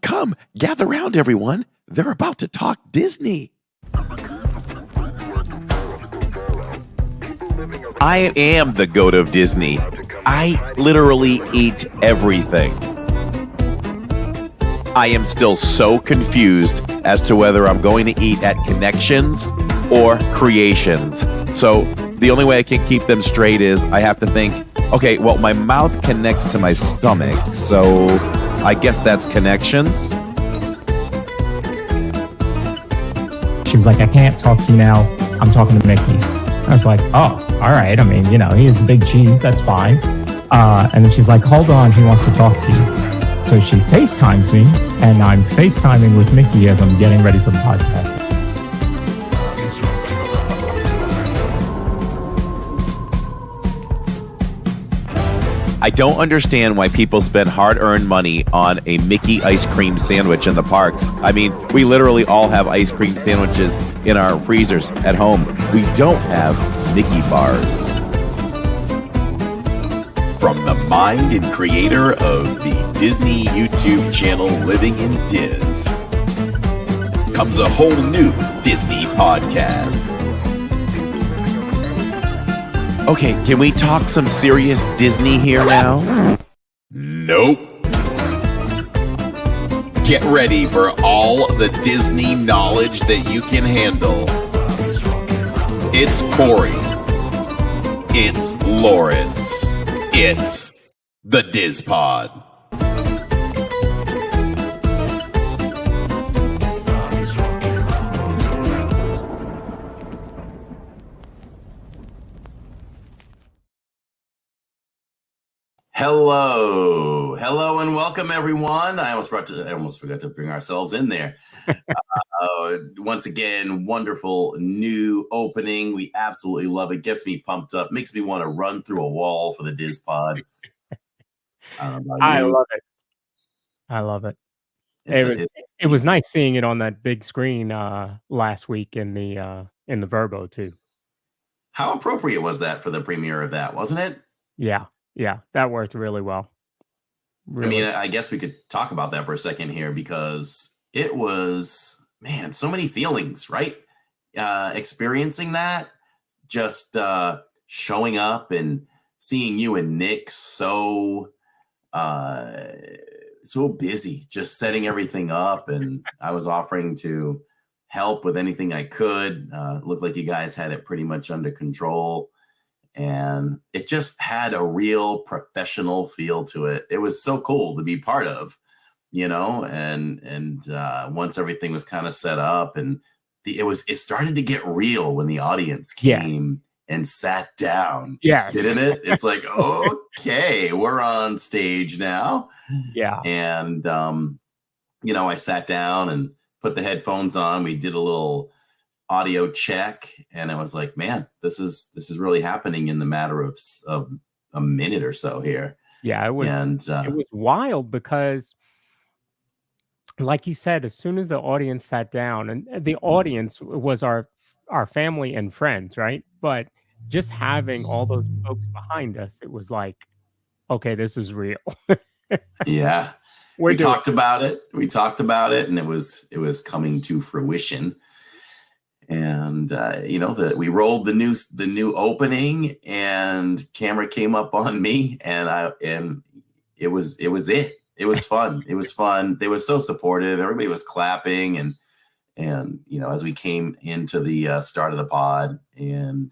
Come, gather round, everyone. They're about to talk Disney. I am the goat of Disney. I literally eat everything. I am still so confused as to whether I'm going to eat at Connections or Creations. So the only way I can keep them straight is I have to think, okay, well, my mouth connects to my stomach, so I guess that's Connections. She was like, I can't talk to you now. I'm talking to Mickey. I was like, oh, all right. I mean, he is a big cheese. That's fine. And then she's like, hold on. He wants to talk to you. So she FaceTimes me, and I'm FaceTiming with Mickey as I'm getting ready for the podcast. I don't understand why people spend hard-earned money on a Mickey ice cream sandwich in the parks. I mean, we literally all have ice cream sandwiches in our freezers at home. We don't have Mickey bars. From the mind and creator of the Disney YouTube channel Living in Diz comes a whole new Disney podcast. Okay, can we talk some serious Disney here now? Nope. Get ready for all the Disney knowledge that you can handle. It's Corey. It's Lawrence. It's the DIZ Pod. Hello, and welcome everyone. I almost forgot to bring ourselves in there. Once again, wonderful new opening. We absolutely love it. Gets me pumped up. Makes me want to run through a wall for the DIZ Pod. I love it. It was nice seeing it on that big screen last week in the Verbo too. How appropriate was that for the premiere of that, wasn't it? Yeah, that worked really well. Really. I mean, I guess we could talk about that for a second here because it was, man, so many feelings, right? Experiencing that, just showing up and seeing you and Nick so busy, just setting everything up, and I was offering to help with anything I could. Looked like you guys had it pretty much under control. And it just had a real professional feel to it. It was so cool to be part of, and once everything was kind of set up and it started to get real when the audience came and sat down. Yes. Didn't it? It's like, okay, we're on stage now. Yeah. And, I sat down and put the headphones on. We did a little audio check, and I was like, man, this is really happening in the matter of a minute or so here. Yeah, it was, and it was wild because, like you said, as soon as the audience sat down, and the audience was our family and friends, right? But just having all those folks behind us, it was like, okay, this is real. Yeah. We talked about it, and it was coming to fruition. And we rolled the new opening, and camera came up on me, and it was it. It was fun. It was fun. They were so supportive. Everybody was clapping, and as we came into the start of the pod, and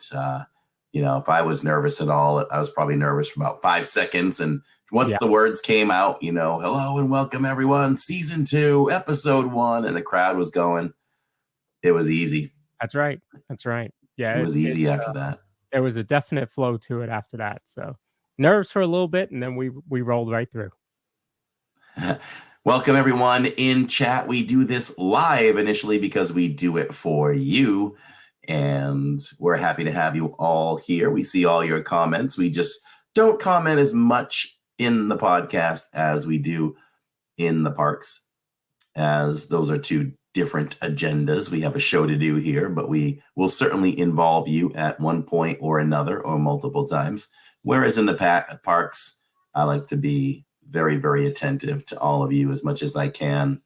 if I was nervous at all, I was probably nervous for about 5 seconds, and once the words came out, hello and welcome everyone, season 2, episode 1, and the crowd was going. It was easy. That's right. Yeah, it was easy after that. There was a definite flow to it after that. So nerves for a little bit, and then we rolled right through. Welcome everyone in chat. We do this live initially because we do it for you, and we're happy to have you all here. We see all your comments. We just don't comment as much in the podcast as we do in the parks, as those are two different agendas. We have a show to do here, but we will certainly involve you at one point or another or multiple times. Whereas in the parks, I like to be very, very attentive to all of you as much as I can.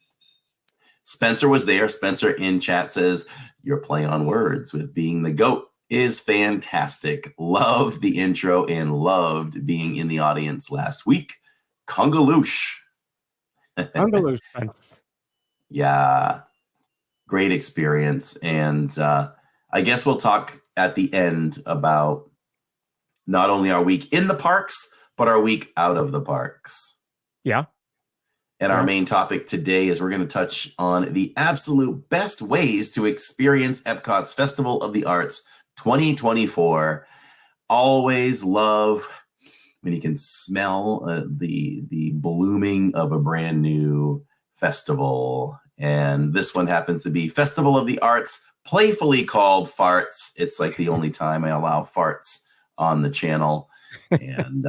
Spencer was there. Spencer in chat says, your play on words with being the GOAT is fantastic. Love the intro and loved being in the audience last week. Congaloosh. Congaloosh, Spence. Yeah, great experience. And I guess we'll talk at the end about not only our week in the parks, but our week out of the parks. Yeah. And our main topic today is we're going to touch on the absolute best ways to experience EPCOT's Festival of the Arts 2024. Always love when you can smell the blooming of a brand new festival. And this one happens to be Festival of the Arts, playfully called Farts. It's like the only time I allow farts on the channel. And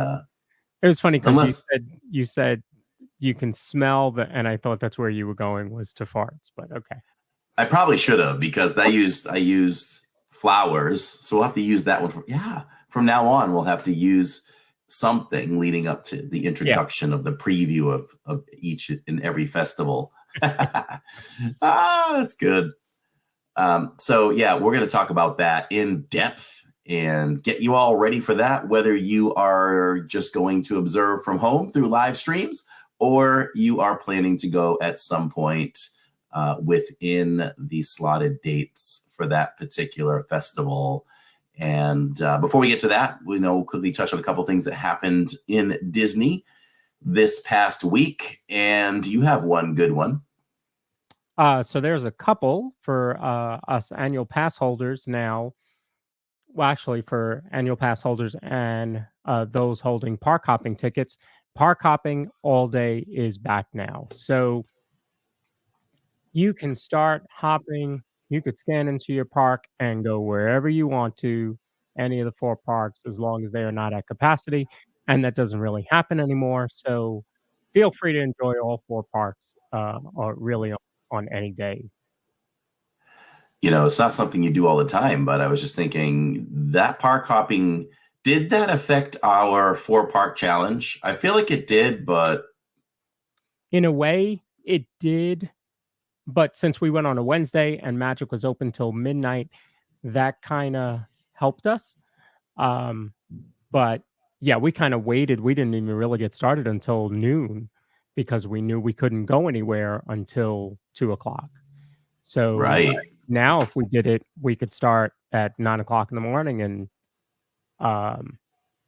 it was funny because you said you can smell and I thought that's where you were going was to farts, but okay. I probably should have, because I used flowers, so we'll have to use that one. From now on, we'll have to use something leading up to the introduction of the preview of each and every festival. That's good. So yeah, we're going to talk about that in depth and get you all ready for that, whether you are just going to observe from home through live streams or you are planning to go at some point within the slotted dates for that particular festival. And before we get to that, we'll quickly touch on a couple things that happened in Disney this past week. And you have one good one. So there's a couple for us annual pass holders now. Well, actually, for annual pass holders and those holding park hopping tickets. Park hopping all day is back now. So you can start hopping. You could scan into your park and go wherever you want to, any of the 4 parks, as long as they are not at capacity. And that doesn't really happen anymore. So feel free to enjoy all 4 parks or really on any day. It's not something you do all the time, but I was just thinking that park hopping, did that affect our 4-park challenge? I feel like it did, but in a way it did. But since we went on a Wednesday and Magic was open till midnight, that kind of helped us. But yeah, we kind of waited. We didn't even really get started until noon because we knew we couldn't go anywhere until 2:00. So right now, if we did it, we could start at 9:00 in the morning and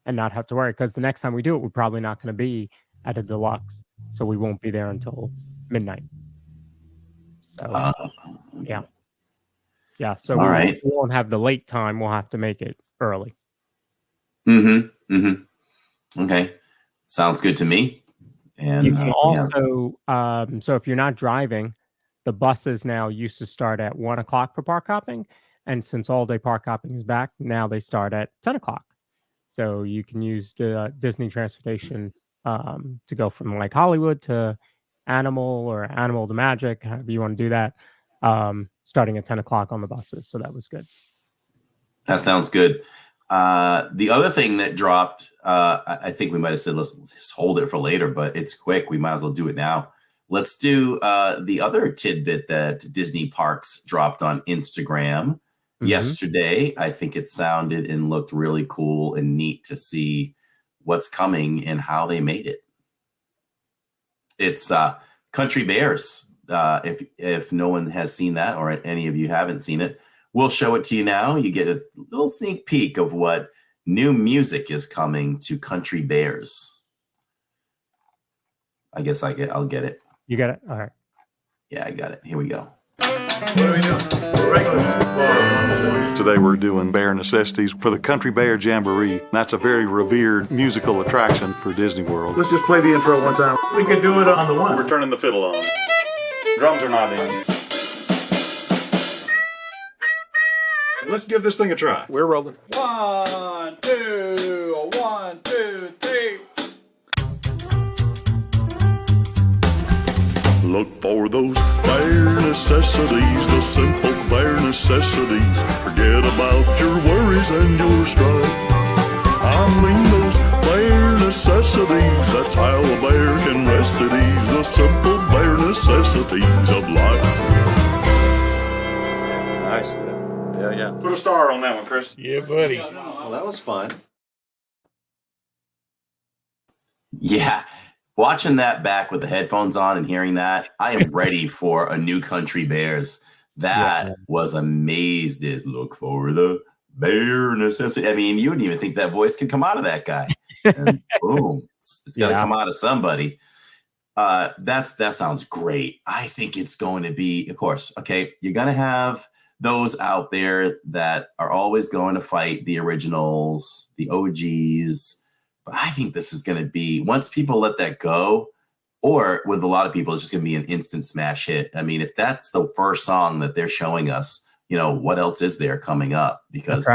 not have to worry, because the next time we do it, we're probably not going to be at a deluxe, so we won't be there until midnight. So yeah. So we won't have the late time. We'll have to make it early. Okay, sounds good to me. And you can also, so if you're not driving, the buses now used to start at 1:00 for park hopping, and since all day park hopping is back, now they start at 10:00. So you can use the Disney transportation to go from like Hollywood to Animal or Animal to Magic, however you want to do that, starting at 10:00 on the buses. So that was good. That sounds good. The other thing that dropped, I think we might have said, let's just hold it for later, but it's quick. We might as well do it now. Let's do the other tidbit that Disney Parks dropped on Instagram yesterday. I think it sounded and looked really cool and neat to see what's coming and how they made it. It's Country Bears. If no one has seen that or any of you haven't seen it, we'll show it to you now. You get a little sneak peek of what new music is coming to Country Bears. I guess I'll get it. You got it? All right. Yeah, I got it. Here we go. What are we doing? Today we're doing Bear Necessities for the Country Bear Jamboree. That's a very revered musical attraction for Disney World. Let's just play the intro one time. We could do it on the one. We're turning the fiddle on. Drums are not in. Let's give this thing a try. We're rolling. 1, 2, 1, 2, 3. Look for those bare necessities, the simple bare necessities. Forget about your worries and your strife. I mean those bare necessities. That's how a bear can rest at ease. The simple bare necessities of life. Nice. Yeah. Put a star on that one, Chris. Yeah, buddy. Well, that was fun. Yeah. Watching that back with the headphones on and hearing that, I am ready for a new Country Bears. That was amazed as look for the bare necessity. I mean, you wouldn't even think that voice could come out of that guy. And boom, it's got to come out of somebody. That sounds great. I think it's going to be, of course, okay, you're going to have those out there that are always going to fight the originals, the OGs. But I think this is going to be, once people let that go, or with a lot of people, it's just going to be an instant smash hit. I mean, if that's the first song that they're showing us, you know, what else is there coming up? Because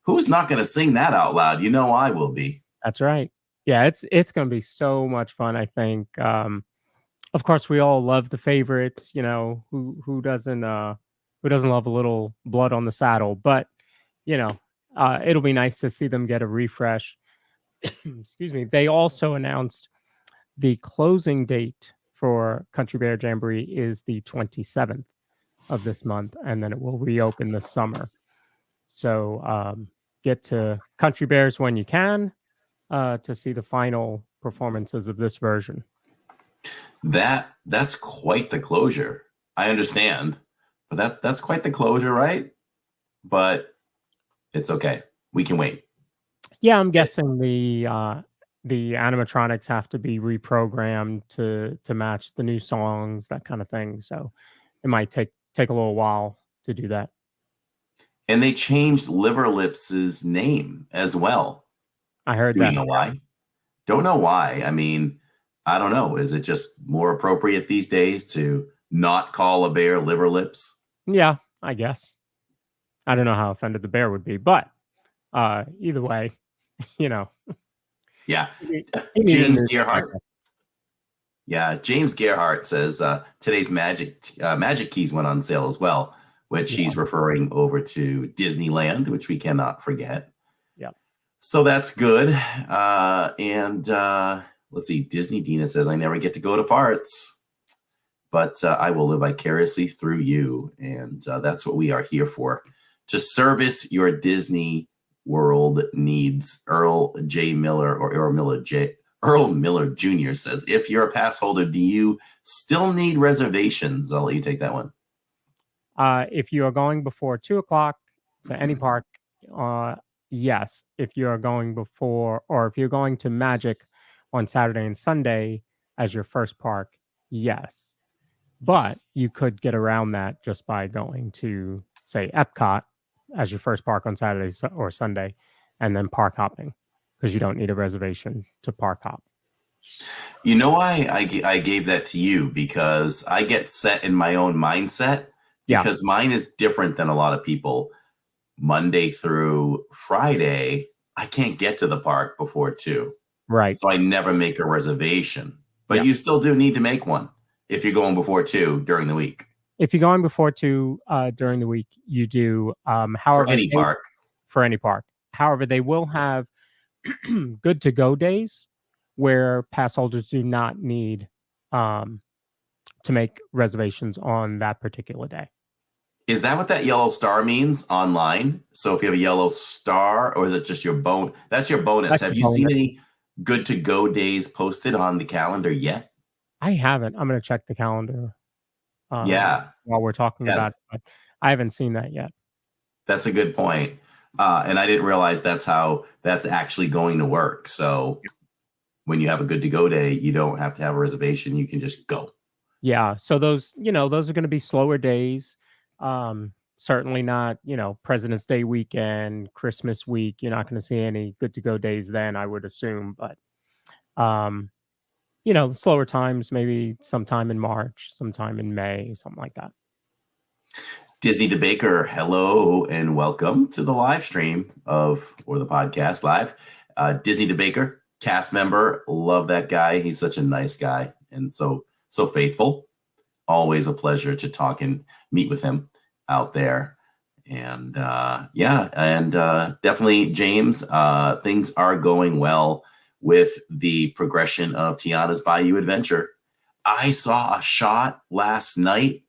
who's not going to sing that out loud? You know, I will be. That's right. Yeah, it's going to be so much fun, I think. Of course, we all love the favorites, you know, who doesn't love a little blood on the saddle, but, you know, it'll be nice to see them get a refresh. Excuse me. They also announced the closing date for Country Bear Jamboree is the 27th of this month, and then it will reopen this summer. So get to Country Bears when you can to see the final performances of this version. That's quite the closure. I understand, but that's quite the closure, right? But it's okay. We can wait. Yeah, I'm guessing the animatronics have to be reprogrammed to match the new songs, that kind of thing. So it might take a little while to do that. And they changed Liver Lips' name as well. I heard that. Do you know why? Don't know why. I mean, I don't know. Is it just more appropriate these days to not call a bear Liver Lips? Yeah, I guess. I don't know how offended the bear would be, but either way, you know. Yeah. James Gerhardt. Yeah, James Gerhardt says today's Magic Keys went on sale as well, which he's referring over to Disneyland, which we cannot forget. Yeah. So that's good. And let's see. Disney Dina says, I never get to go to farts, but I will live vicariously through you. And that's what we are here for, to service your Disney World needs. Earl J. Miller, or Earl Miller Jr. says, if you're a pass holder, do you still need reservations? I'll let you take that one. If you are going before 2 o'clock to any park, yes. If you're going before, or if you're going to Magic on Saturday and Sunday as your first park, yes. But you could get around that just by going to, say, EPCOT as your first park on Saturday or Sunday, and then park hopping, because you don't need a reservation to park hop. You know why I gave that to you? Because I get set in my own mindset. Yeah. Because mine is different than a lot of people. Monday through Friday, I can't get to the park before 2. Right. So I never make a reservation. But you still do need to make one if you're going before 2 during the week. If you're going before 2 during the week, you do. However, for any park. For any park. However, they will have good to go days where pass holders do not need to make reservations on that particular day. Is that what that yellow star means online? So if you have a yellow star, or is it just your bonus? That's your bonus. That's have you seen any good to go days posted on the calendar yet? I haven't. I'm going to check the calendar. While we're talking about it, but I haven't seen that yet. That's a good point. And I didn't realize that's how that's actually going to work. So when you have a good to go day, you don't have to have a reservation. You can just go. Yeah. So those are going to be slower days. Certainly not, President's Day weekend, Christmas week. You're not going to see any good to go days then, I would assume. But, slower times, maybe sometime in March, sometime in May, something like that. Disney DeBaker, hello and welcome to the live stream or the podcast live. Disney DeBaker, cast member, love that guy. He's such a nice guy and so faithful. Always a pleasure to talk and meet with him out there. And definitely, James, things are going well with the progression of Tiana's Bayou Adventure. I saw a shot last night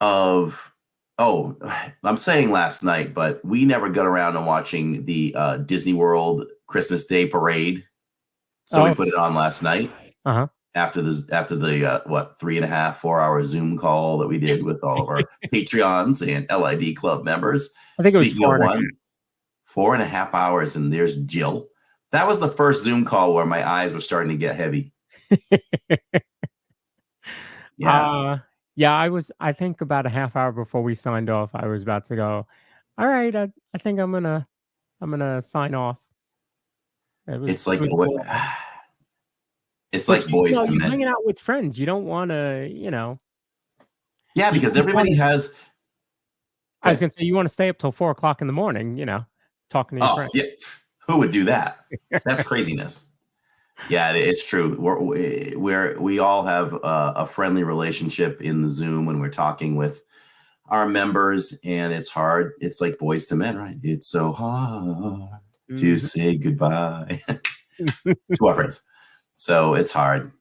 of, I'm saying last night, but we never got around to watching the Disney World Christmas Day Parade. So we put it on last night after the 3.5-4 hour Zoom call that we did with all of our Patreons and LID Club members. I think it was 4.5 hours, and there's Jill. That was the first Zoom call where my eyes were starting to get heavy. Yeah. I think about a half hour before we signed off, I was about to go, all right, I think I'm gonna sign off. It's like Boys to Men. Hanging out with friends. You don't want to, Yeah, because everybody has. I was gonna say you want to stay up till 4 o'clock in the morning, talking to your friends. Yeah. Who would do that? That's craziness. Yeah, it's true. We all have a friendly relationship in the Zoom when we're talking with our members, and it's hard. It's like Boys to Men, right? It's so hard to say goodbye to our friends. So it's hard.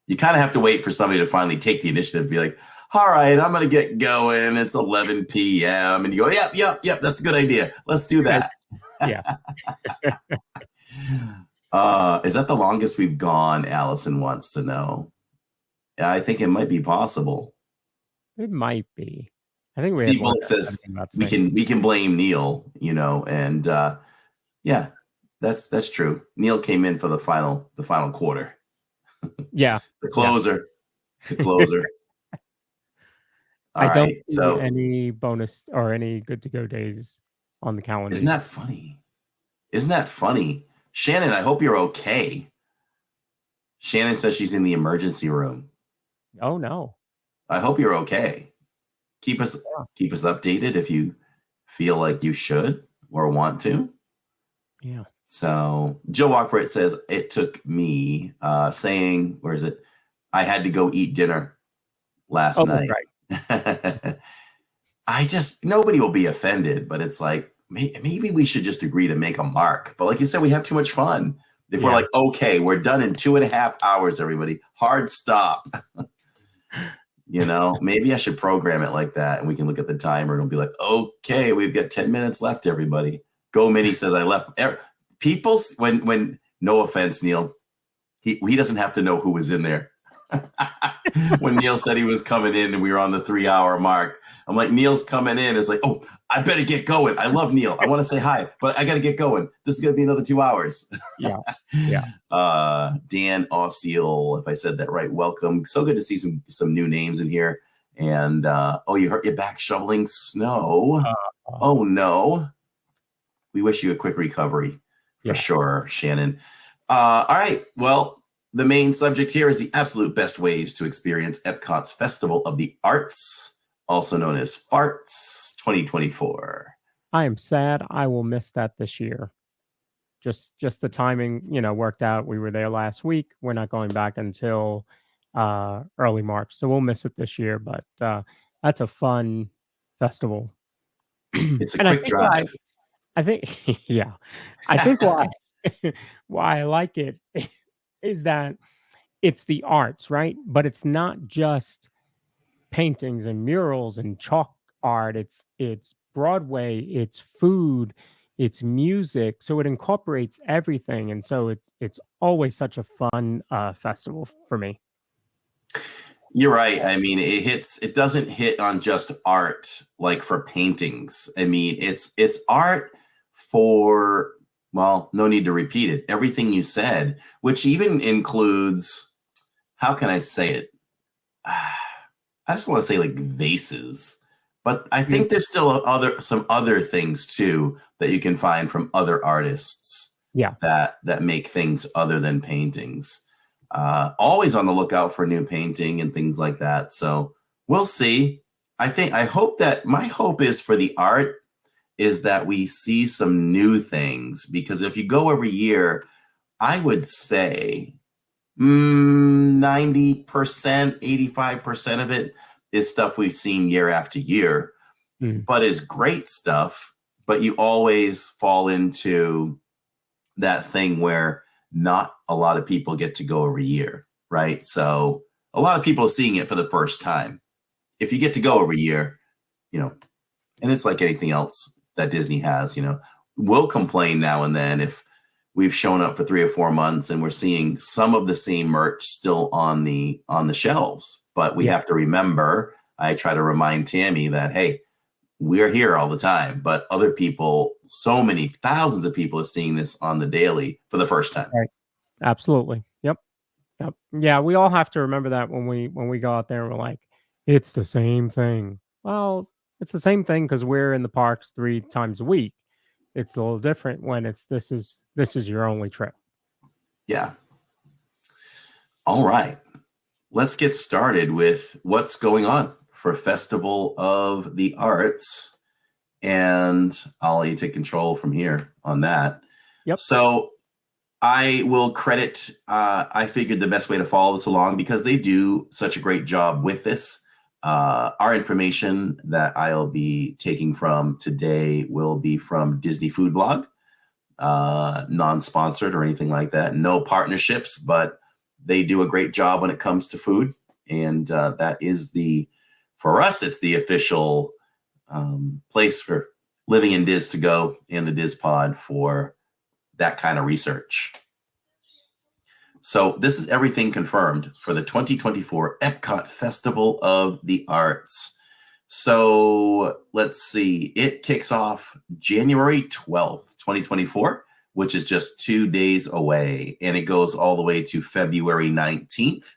You kind of have to wait for somebody to finally take the initiative and be like, all right, I'm going to get going. It's 11 p.m. And you go, yep. That's a good idea. Let's do that. Yeah. Is that the longest we've gone? Allison wants to know. Yeah, I think it might be possible. It might be. I think Steve Bullock says we can blame Neil, and yeah, that's true. Neil came in for the final quarter. Yeah, the closer. I don't see any bonus or any good to go days on the calendar. Isn't that funny? Shannon, I hope you're okay. Shannon says she's in the emergency room. Oh no. I hope you're okay. Keep us updated if you feel like you should or want to. Yeah. So Joe Walkbright says it took me saying, where is it? I had to go eat dinner last night. Right. Nobody will be offended, but it's like, maybe we should just agree to make a mark. But like you said, we have too much fun. If we're like, okay, we're done in 2.5 hours, everybody, hard stop. Maybe I should program it like that, and we can look at the timer and it'll be like, okay, we've got 10 minutes left, everybody. Go Minnie says I left. People, when no offense, Neil, he doesn't have to know who was in there. When Neil said he was coming in and we were on the 3-hour mark, I'm like, Neil's coming in. It's like, oh, I better get going. I love Neil. I want to say hi, but I got to get going. This is going to be another 2 hours. Yeah. Dan Osceola, if I said that right, welcome. So good to see some new names in here. And you hurt your back shoveling snow. Oh no. We wish you a quick recovery for sure, Shannon. All right. Well, the main subject here is the absolute best ways to experience Epcot's Festival of the Arts, also known as FARTS 2024. I am sad I will miss that this year. Just the timing, worked out. We were there last week. We're not going back until early March, so we'll miss it this year. But that's a fun festival. It's a quick drive. I think, I think why I like it is that it's the arts, right? But it's not just paintings and murals and chalk art. It's Broadway, it's food, it's music. So it incorporates everything, and so it's always such a fun festival for me. You're right. I mean, it doesn't hit on just art like for paintings. I mean, it's art for, well, no need to repeat it. Everything you said, which even includes, how can I say it? I just want to say like vases, but I think there's still some other things too that you can find from other artists. Yeah. That make things other than paintings. Always on the lookout for new painting and things like that. So we'll see. I hope that my hope is for the art is that we see some new things, because if you go every year, I would say 90%, 85% of it is stuff we've seen year after year. but is great stuff. But you always fall into that thing where not a lot of people get to go every year, right? So a lot of people are seeing it for the first time. If you get to go every year, you know, and it's like anything else that Disney has, you know, we'll complain now and then if we've shown up for 3 or 4 months and we're seeing some of the same merch still on the shelves. But we have to remember, I try to remind Tammy that, hey, we're here all the time, but other people, so many thousands of people are seeing this on the daily for the first time. Right. Absolutely. Yep. Yeah, we all have to remember that when we go out there and we're like, it's the same thing. Well, it's the same thing because we're in the parks 3 times a week. It's a little different when this is your only trip. Yeah. All right. Let's get started with what's going on for Festival of the Arts. And I'll let you take control from here on that. Yep. So I will credit, I figured the best way to follow this along because they do such a great job with this. Our information that I'll be taking from today will be from Disney Food Blog, non-sponsored or anything like that. No partnerships, but they do a great job when it comes to food. And that is for us, it's the official place for Living in Diz to go and the DIZ Pod for that kind of research. So this is everything confirmed for the 2024 EPCOT Festival of the Arts. So let's see, it kicks off January 12th, 2024, which is just 2 days away. And it goes all the way to February 19th,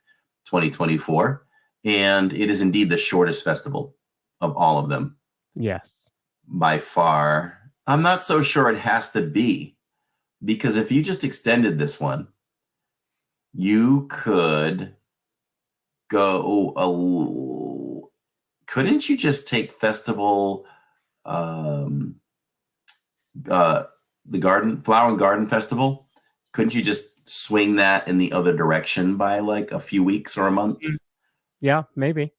2024. And it is indeed the shortest festival of all of them. Yes. By far. I'm not so sure it has to be, because if you just extended this one, you could go couldn't you just take festival the Flower and Garden Festival? Couldn't you just swing that in the other direction by like a few weeks or a month? Yeah, maybe.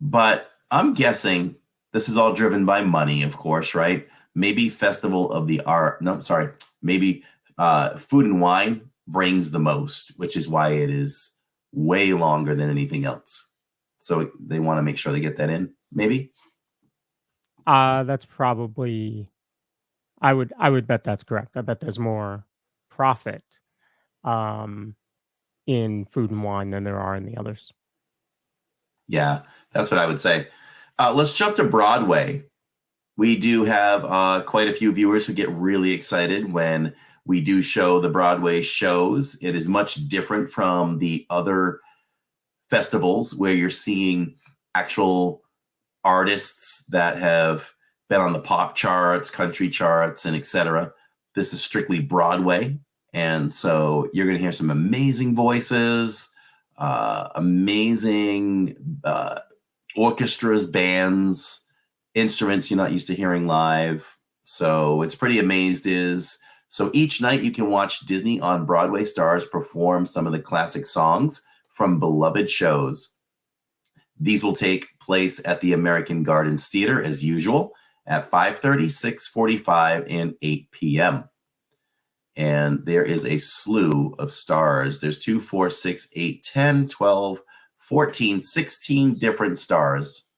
But I'm guessing this is all driven by money, of course, right? Maybe Festival of the Art. No, sorry. Maybe Food and Wine brings the most, which is why it is way longer than anything else. So they want to make sure they get that in, maybe? That's probably, I would bet that's correct. I bet there's more profit in Food and Wine than there are in the others. Yeah, that's what I would say. Let's jump to Broadway. We do have quite a few viewers who get really excited when we do show the Broadway shows. It is much different from the other festivals where you're seeing actual artists that have been on the pop charts, country charts, and etc. This is strictly Broadway. And so you're going to hear some amazing voices, amazing orchestras, bands, instruments you're not used to hearing live. So it's pretty amazing. So each night you can watch Disney on Broadway stars perform some of the classic songs from beloved shows. These will take place at the American Gardens Theater as usual at 5:30, 6:45, and 8 p.m. And there is a slew of stars. There's 2, 4, 6, 8, 10, 12, 14, 16 different stars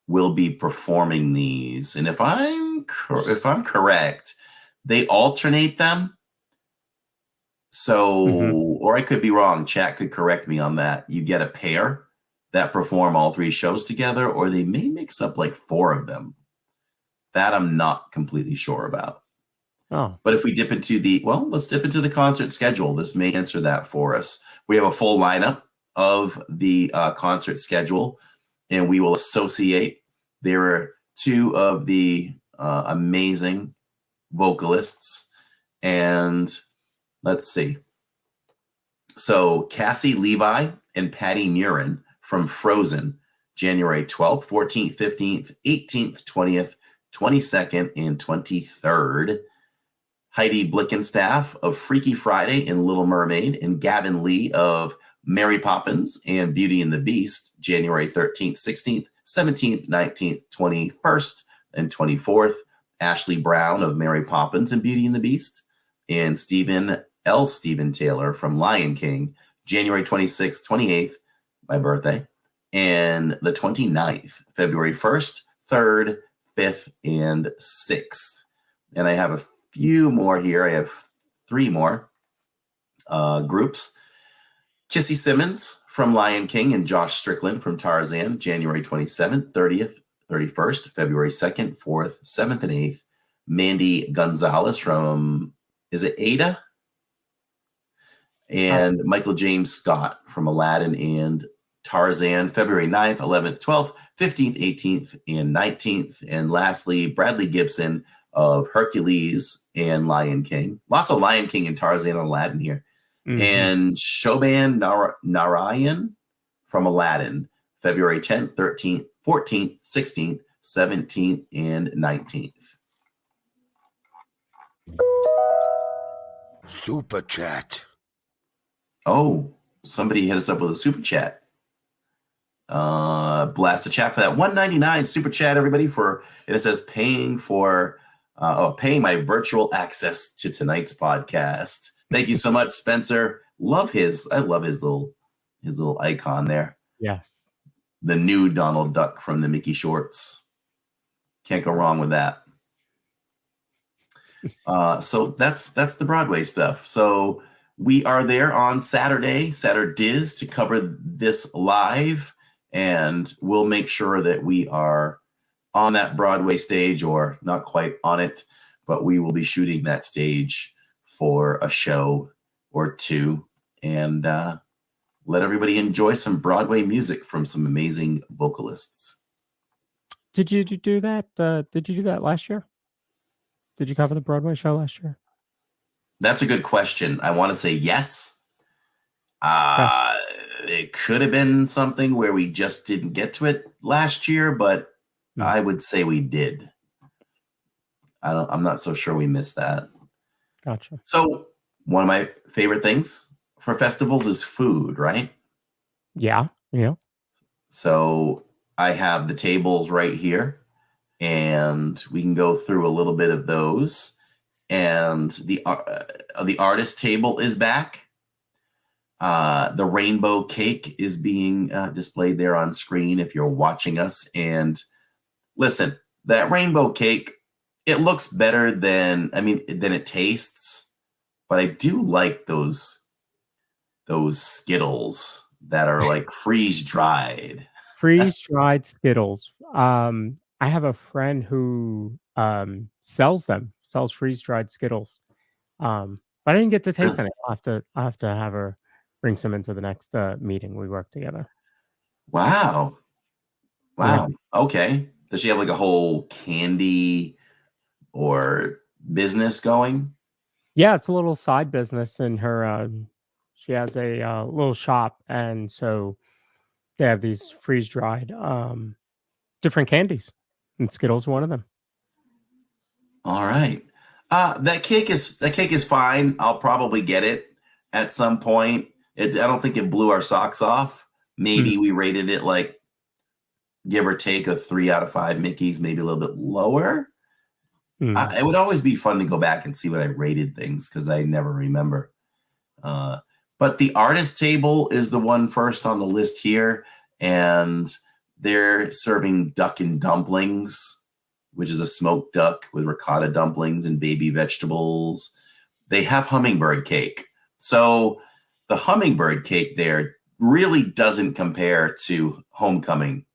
will be performing these. And if I'm correct, they alternate them. So, or I could be wrong. Chat could correct me on that. You get a pair that perform all 3 shows together, or they may mix up like 4 of them. That I'm not completely sure about. Oh, but if we dip into let's dip into the concert schedule. This may answer that for us. We have a full lineup of the concert schedule, and we will associate. There are 2 of the amazing vocalists, and let's see. So Cassie Levi and Patty Murin from Frozen, January 12th, 14th, 15th, 18th, 20th, 22nd, and 23rd. Heidi Blickenstaff of Freaky Friday and Little Mermaid, and Gavin Lee of Mary Poppins and Beauty and the Beast, January 13th, 16th, 17th, 19th, 21st, and 24th. Ashley Brown of Mary Poppins and Beauty and the Beast, and Stephen Taylor from Lion King, January 26th, 28th, my birthday, and the 29th, February 1st, 3rd, 5th, and 6th. And I have a few more here. I have 3 more groups. Kissy Simmons from Lion King and Josh Strickland from Tarzan, January 27th, 30th, 31st, February 2nd, 4th, 7th, and 8th. Mandy Gonzalez from, is it Ada? And Michael James Scott from Aladdin and Tarzan, February 9th, 11th, 12th, 15th, 18th, and 19th. And lastly, Bradley Gibson of Hercules and Lion King. Lots of Lion King and Tarzan and Aladdin here. Mm-hmm. And Shoban Narayan from Aladdin, February 10th, 13th, 14th, 16th, 17th, and 19th. Super chat. Oh, somebody hit us up with a super chat. Blast the chat for that. $1.99 super chat, everybody, for, and it says paying my virtual access to tonight's podcast. Thank you so much, Spencer. I love his little icon there. Yes. The new Donald Duck from the Mickey Shorts. Can't go wrong with that. So that's the Broadway stuff. So we are there on Saturday DIZ, to cover this live, and we'll make sure that we are on that Broadway stage, or not quite on it, but we will be shooting that stage for a show or two, and let everybody enjoy some Broadway music from some amazing vocalists. Did you do that? Did you do that last year? Did you cover the Broadway show last year? That's a good question. I want to say yes. It could have been something where we just didn't get to it last year, but I would say we did. I'm not so sure we missed that. Gotcha. So one of my favorite things for festivals is food, right? Yeah. So I have the tables right here, and we can go through a little bit of those. And the artist table is back. The rainbow cake is being displayed there on screen if you're watching us. And listen, that rainbow cake, it looks better than it tastes. But I do like those Skittles that are like freeze-dried. Freeze-dried Skittles. I have a friend who sells freeze-dried Skittles. But I didn't get to taste any. I'll have to have her bring some into the next meeting we work together. Wow. Yeah. Okay. Does she have like a whole candy or business going? Yeah, it's a little side business in her. She has a little shop, and so they have these freeze-dried different candies, and Skittles one of them. All right. That cake is fine. I'll probably get it at some point. I don't think it blew our socks off. Maybe we rated it like, give or take, a 3 out of 5 Mickeys, maybe a little bit lower. It would always be fun to go back and see what I rated things, because I never remember. But the artist table is the one first on the list here, and they're serving duck and dumplings, which is a smoked duck with ricotta dumplings and baby vegetables. They have hummingbird cake. So the hummingbird cake there really doesn't compare to Homecoming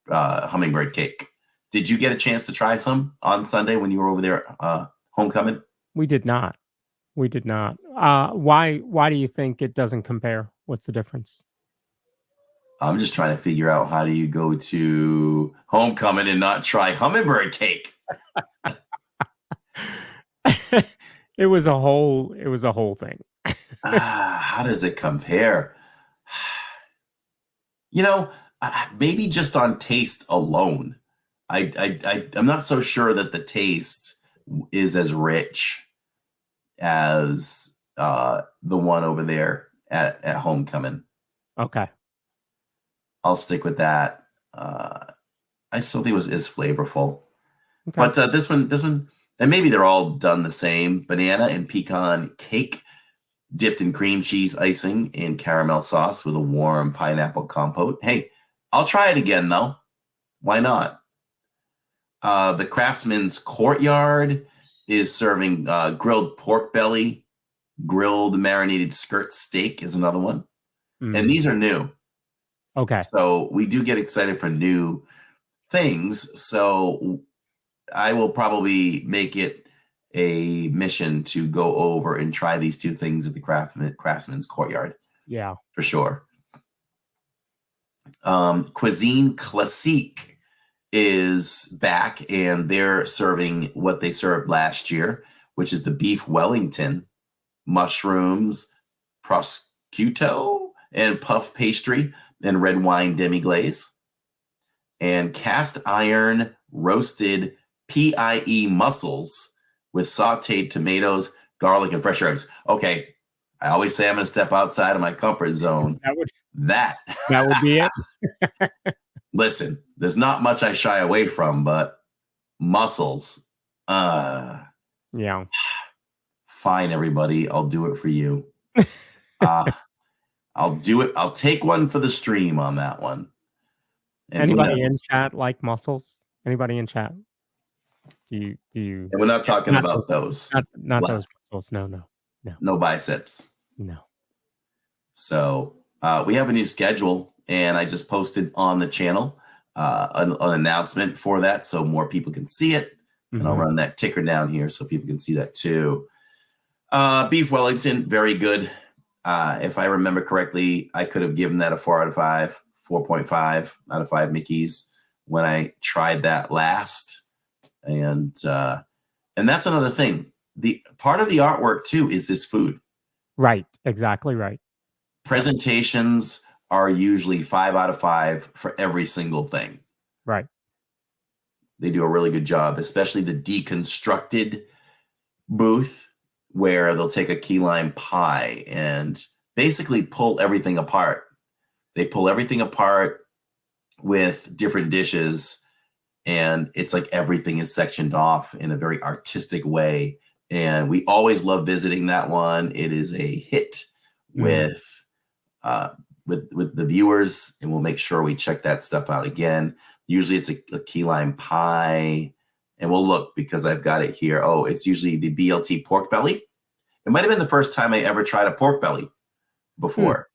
hummingbird cake. Did you get a chance to try some on Sunday when you were over there Homecoming? We did not. Why do you think it doesn't compare? What's the difference? I'm just trying to figure out, how do you go to Homecoming and not try hummingbird cake? It was a whole thing. How does it compare? Maybe just on taste alone. I'm not so sure that the taste is as rich as the one over there at Homecoming. Okay. I'll stick with that. I still think it is flavorful. Okay. But this one, and maybe they're all done the same. Banana and pecan cake dipped in cream cheese icing and caramel sauce with a warm pineapple compote. Hey, I'll try it again, though. Why not? The Craftsman's Courtyard is serving grilled pork belly, grilled marinated skirt steak is another one. And these are new. Okay. So we do get excited for new things. So I will probably make it a mission to go over and try these two things at the Craftsman's Courtyard. Yeah. For sure. Cuisine Classique is back, and they're serving what they served last year, which is the beef Wellington, mushrooms, prosciutto, and puff pastry, and red wine demi-glaze, and cast iron roasted PIE mussels with sauteed tomatoes, garlic, and fresh herbs. Okay, I always say I'm going to step outside of my comfort zone. That would be it. Listen, there's not much I shy away from, but mussels. Yeah. Fine, everybody. I'll do it for you. I'll do it. I'll take one for the stream on that one. And anybody in chat like mussels? Anybody in chat? Do you? And we're not talking about those. Not those mussels. No. No biceps. No. So we have a new schedule, and I just posted on the channel an announcement for that, so more people can see it. And I'll run that ticker down here so people can see that too. Beef Wellington, very good. If I remember correctly, I could have given that a 4 out of 5, 4.5 out of 5 Mickeys when I tried that last. And that's another thing. The part of the artwork too is this food. Right. Exactly right. Presentations are usually 5 out of 5 for every single thing. Right. They do a really good job, especially the deconstructed booth, where they'll take a key lime pie and basically pull everything apart. They pull everything apart with different dishes, and it's like everything is sectioned off in a very artistic way. And we always love visiting that one. It is a hit with the viewers, and we'll make sure we check that stuff out again. Usually it's a key lime pie, and we'll look because I've got it here. Oh, it's usually the BLT pork belly. It might have been the first time I ever tried a pork belly before,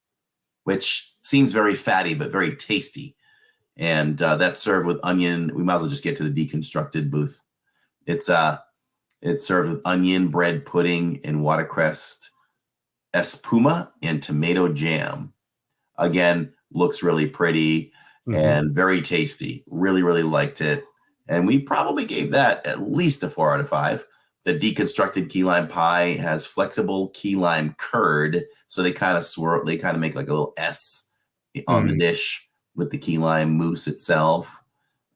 which seems very fatty, but very tasty. And that's served with onion. We might as well just get to the deconstructed booth. It's served with onion, bread pudding, and watercress espuma and tomato jam. Again, looks really pretty and very tasty. Really, really liked it. And we probably gave that at least a 4 out of 5. The deconstructed key lime pie has flexible key lime curd. So they kind of swirl, they kind of make like a little S on the dish with the key lime mousse itself.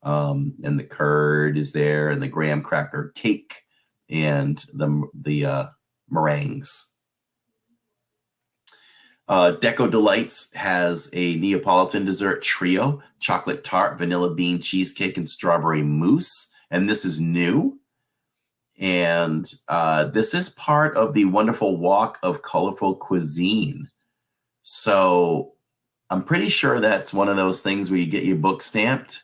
And the curd is there, and the graham cracker cake, and the meringues. Deco Delights has a Neapolitan dessert trio: chocolate tart, vanilla bean cheesecake, and strawberry mousse. And this is new. And this is part of the wonderful walk of colorful cuisine. So I'm pretty sure that's one of those things where you get your book stamped.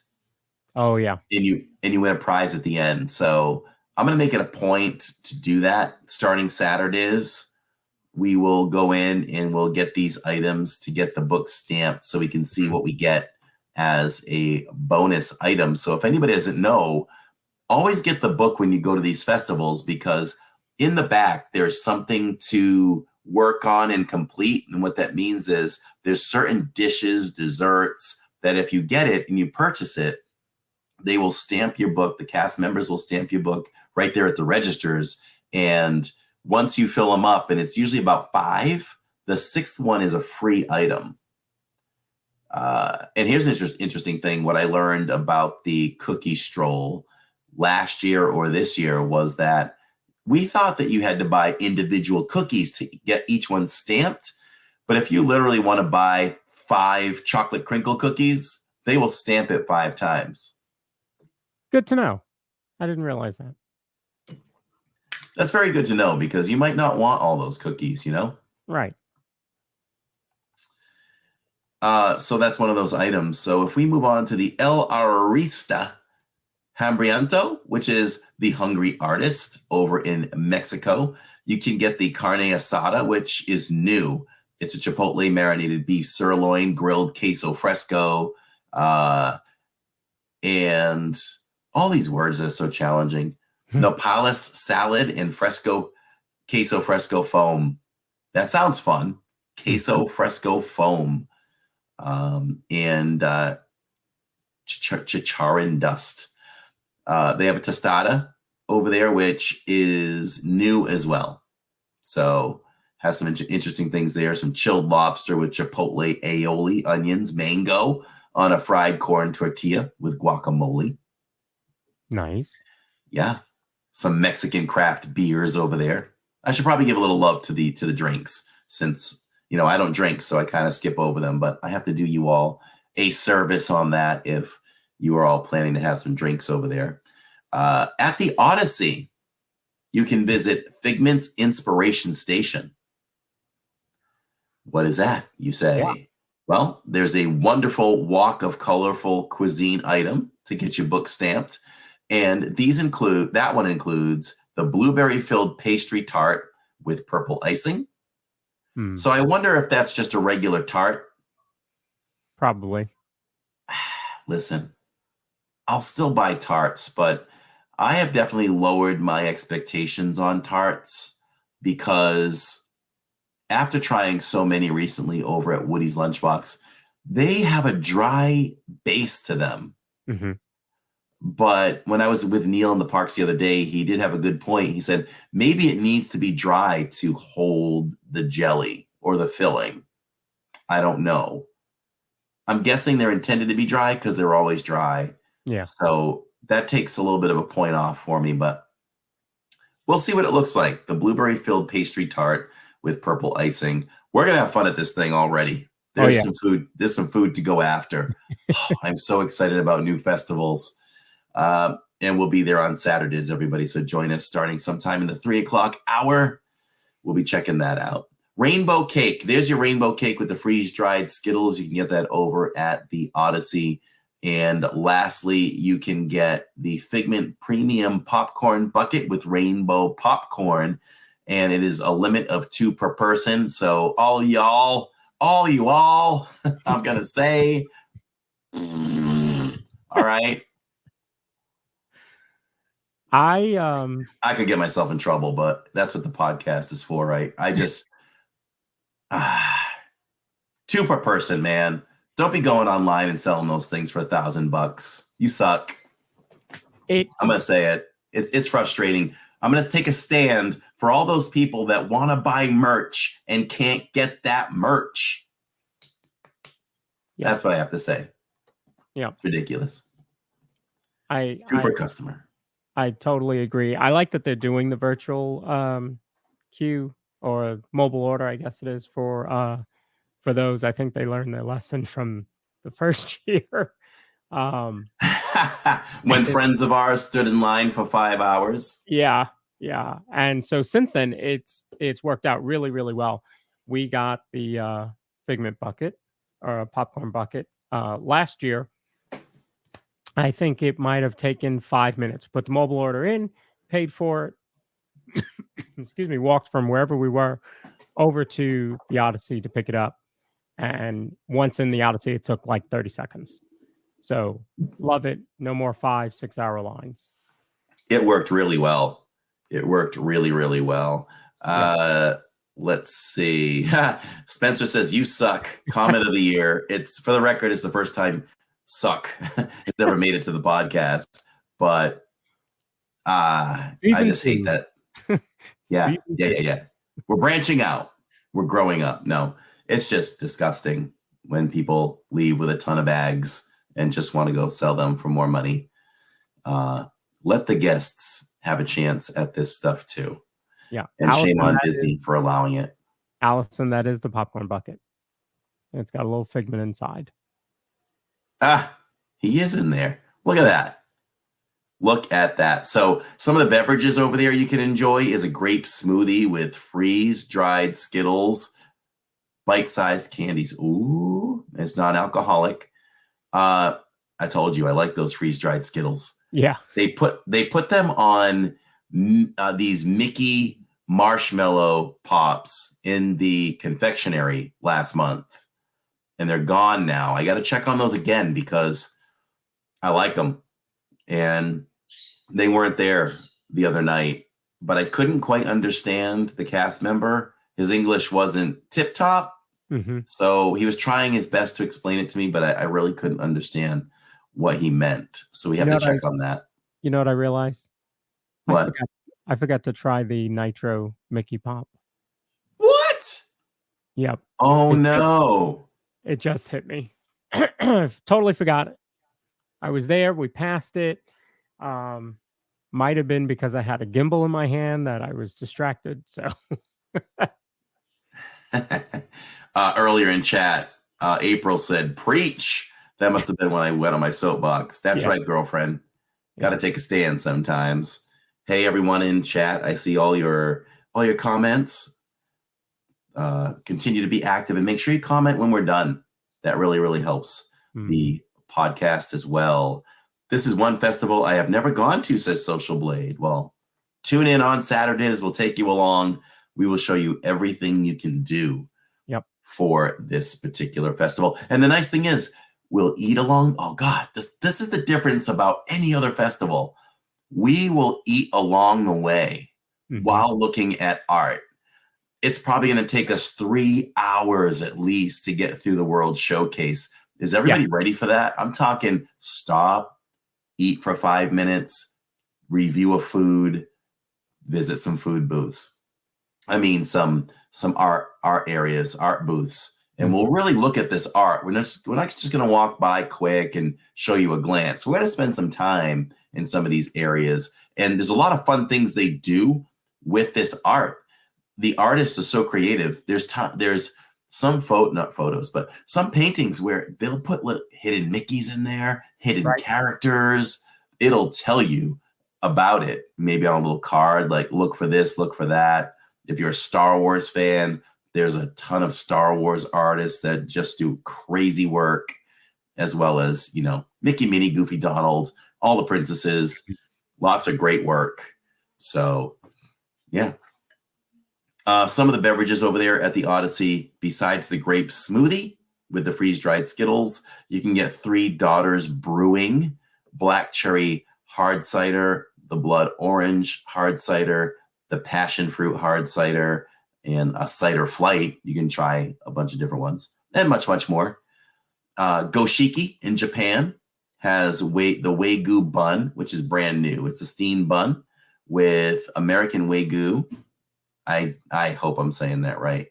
Oh yeah. And you win a prize at the end. So I'm going to make it a point to do that. Starting Saturdays, we will go in and we'll get these items to get the book stamped so we can see what we get as a bonus item. So if anybody doesn't know, always get the book when you go to these festivals, because in the back, there's something to work on and complete. And what that means is there's certain dishes, desserts, that if you get it and you purchase it, they will stamp your book. The cast members will stamp your book right there at the registers. And once you fill them up, and it's usually about 5, the 6th one is a free item. And here's an interesting thing. What I learned about the cookie stroll last year or this year was that we thought that you had to buy individual cookies to get each one stamped. But if you literally want to buy 5 chocolate crinkle cookies, they will stamp it 5 times. Good to know. I didn't realize that. That's very good to know because you might not want all those cookies, you know? Right. So that's one of those items. So if we move on to the El Arista Hambriento, which is the hungry artist over in Mexico, you can get the carne asada, which is new. It's a chipotle marinated beef sirloin, grilled queso fresco, and all these words are so challenging. Nopales salad and queso fresco foam. That sounds fun. Queso fresco foam. And chicharron dust. They have a tostada over there, which is new as well. So has some interesting things there. Some chilled lobster with chipotle aioli, onions, mango on a fried corn tortilla with guacamole. Nice. Yeah. Some Mexican craft beers over there. I should probably give a little love to the drinks since, you know, I don't drink, so I kind of skip over them, but I have to do you all a service on that if you are all planning to have some drinks over there. At the Odyssey, you can visit Figment's Inspiration Station. What is that, you say? Yeah. Well, there's a wonderful walk of colorful cuisine item to get your book stamped. And that one includes the blueberry-filled pastry tart with purple icing. So I wonder if that's just a regular tart. Probably. Listen, I'll still buy tarts, but I have definitely lowered my expectations on tarts because after trying so many recently over at Woody's Lunchbox, they have a dry base to them. Mm-hmm. But when I was with Neil in the parks the other day, he did have a good point. He said, maybe it needs to be dry to hold the jelly or the filling. I don't know. I'm guessing they're intended to be dry because they're always dry. Yeah. So that takes a little bit of a point off for me, but we'll see what it looks like. The blueberry-filled pastry tart with purple icing. We're going to have fun at this thing already. There's some food. There's some food to go after. I'm so excited about new festivals. And we'll be there on Saturdays, everybody. So join us starting sometime in the 3 o'clock hour. We'll be checking that out. Rainbow cake. There's your rainbow cake with the freeze-dried Skittles. You can get that over at the Odyssey. And lastly, you can get the Figment Premium Popcorn Bucket with rainbow popcorn. And it is a limit of 2 per person. So all you all, I'm going to say, all right. I could get myself in trouble, but that's what the podcast is for, right? I just 2 per person, man. Don't be going online and selling those things for $1,000. You suck. I'm gonna say it. It's frustrating. I'm gonna take a stand for all those people that want to buy merch and can't get that merch. Yeah. That's what I have to say. Yeah, it's ridiculous. Super customer. I totally agree. I like that they're doing the virtual queue or mobile order, I guess it is, for those. I think they learned their lesson from the first year. When friends of ours stood in line for 5 hours. Yeah. And so since then, it's worked out really, really well. We got the Figment bucket or a popcorn bucket last year. I think it might have taken 5 minutes. Put the mobile order in, paid for it. Excuse me. Walked from wherever we were over to the Odyssey to pick it up. And once in the Odyssey, it took like 30 seconds. So love it. No more 5-6 hour lines. It worked really well. It worked really, really well. Let's see. Spencer says, you suck. Comment of the year. It's, for the record, it's the first time suck has ever made it to the podcast. But I just hate that. Yeah. We're branching out. We're growing up. No, it's just disgusting when people leave with a ton of bags and just want to go sell them for more money. Let the guests have a chance at this stuff too. Yeah. And Allison, shame on Disney for allowing it. Allison, that is the popcorn bucket. And it's got a little figment inside. Ah, he is in there. Look at that. Look at that. So some of the beverages over there you can enjoy is a grape smoothie with freeze-dried Skittles, bite-sized candies. Ooh, it's non-alcoholic. I told you I like those freeze-dried Skittles. Yeah. They put them on these Mickey marshmallow pops in the confectionery last month, and they're gone now. I got to check on those again because I like them, and they weren't there the other night. But I couldn't quite understand the cast member. His English wasn't tip top, so he was trying his best to explain it to me, but I really couldn't understand what he meant. So we have to check on that. You know what I realized? What? I forgot to try the Nitro Mickey Pop. What? Yep. Oh, no. It just hit me. Totally forgot it. I was there. We passed it. Might have been because I had a gimbal in my hand that I was distracted. So earlier in chat, April said, preach. That must have been when I went on my soapbox. That's right, girlfriend. Got to take a stand sometimes. Hey, everyone in chat. I see all your comments. Continue to be active and make sure you comment when we're done. That really, really helps the podcast as well. This is one festival I have never gone to, says Social Blade. Well, tune in on Saturdays. We'll take you along. We will show you everything you can do for this particular festival. And the nice thing is, we'll eat along. Oh, God, this is the difference about any other festival. We will eat along the way while looking at art. It's probably going to take us 3 hours at least to get through the World Showcase. Is everybody ready for that? I'm talking stop, eat for 5 minutes, review a food, visit some food booths. I mean, some art areas, art booths. And we'll really look at this art. We're not just going to walk by quick and show you a glance. We're going to spend some time in some of these areas. And there's a lot of fun things they do with this art. The artist is so creative. There's some not photos, but some paintings where they'll put hidden Mickeys in there, hidden characters. It'll tell you about it, maybe on a little card, like look for this, look for that. If you're a Star Wars fan, there's a ton of Star Wars artists that just do crazy work, as well as, Mickey, Minnie, Goofy, Donald, all the princesses, lots of great work. So, yeah. Some of the beverages over there at the Odyssey, besides the grape smoothie with the freeze-dried Skittles, you can get Three Daughters Brewing, black cherry hard cider, the blood orange hard cider, the passion fruit hard cider, and a cider flight. You can try a bunch of different ones and much, much more. Goshiki in Japan has the Wagyu bun, which is brand new. It's a steamed bun with American Wagyu. I hope I'm saying that right.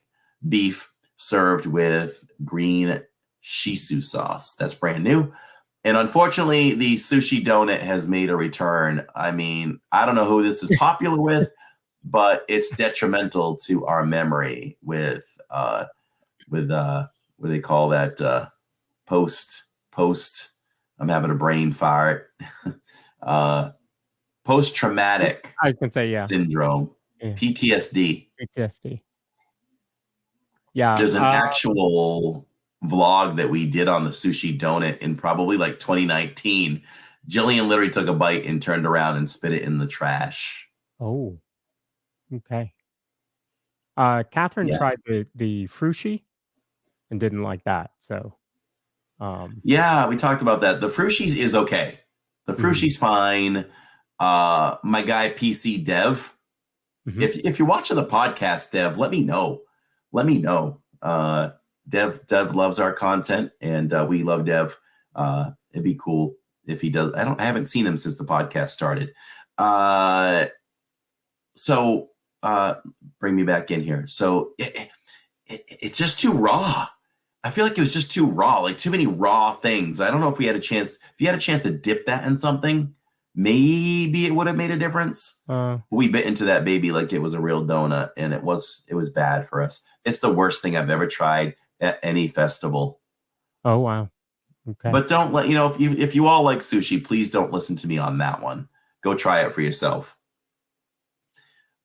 Beef served with green shiso sauce. That's brand new. And unfortunately, the sushi donut has made a return. I mean, I don't know who this is popular with, but it's detrimental to our memory with what do they call that? Post. I'm having a brain fart. Post-traumatic I was gonna say syndrome. Yeah. PTSD. Yeah. There's an actual vlog that we did on the sushi donut in probably like 2019. Jillian literally took a bite and turned around and spit it in the trash. Oh, okay. Catherine tried the frushi and didn't like that. So, yeah, we talked about that. The frushi's is okay. The frushi's fine. My guy PC Dev. If you're watching the podcast, Dev, let me know. Dev loves our content, and we love Dev. It'd be cool if he does. I haven't seen him since the podcast started. So bring me back in here. So it's just too raw. I feel like it was just too raw, like too many raw things. I don't know if we had a chance. If you had a chance to dip that in something, maybe it would have made a difference. We bit into that baby like it was a real donut, and it was bad for us. It's the worst thing I've ever tried. at any festival. Oh, wow. Okay. But don't let, if you all like sushi, please don't listen to me on that one. Go try it for yourself.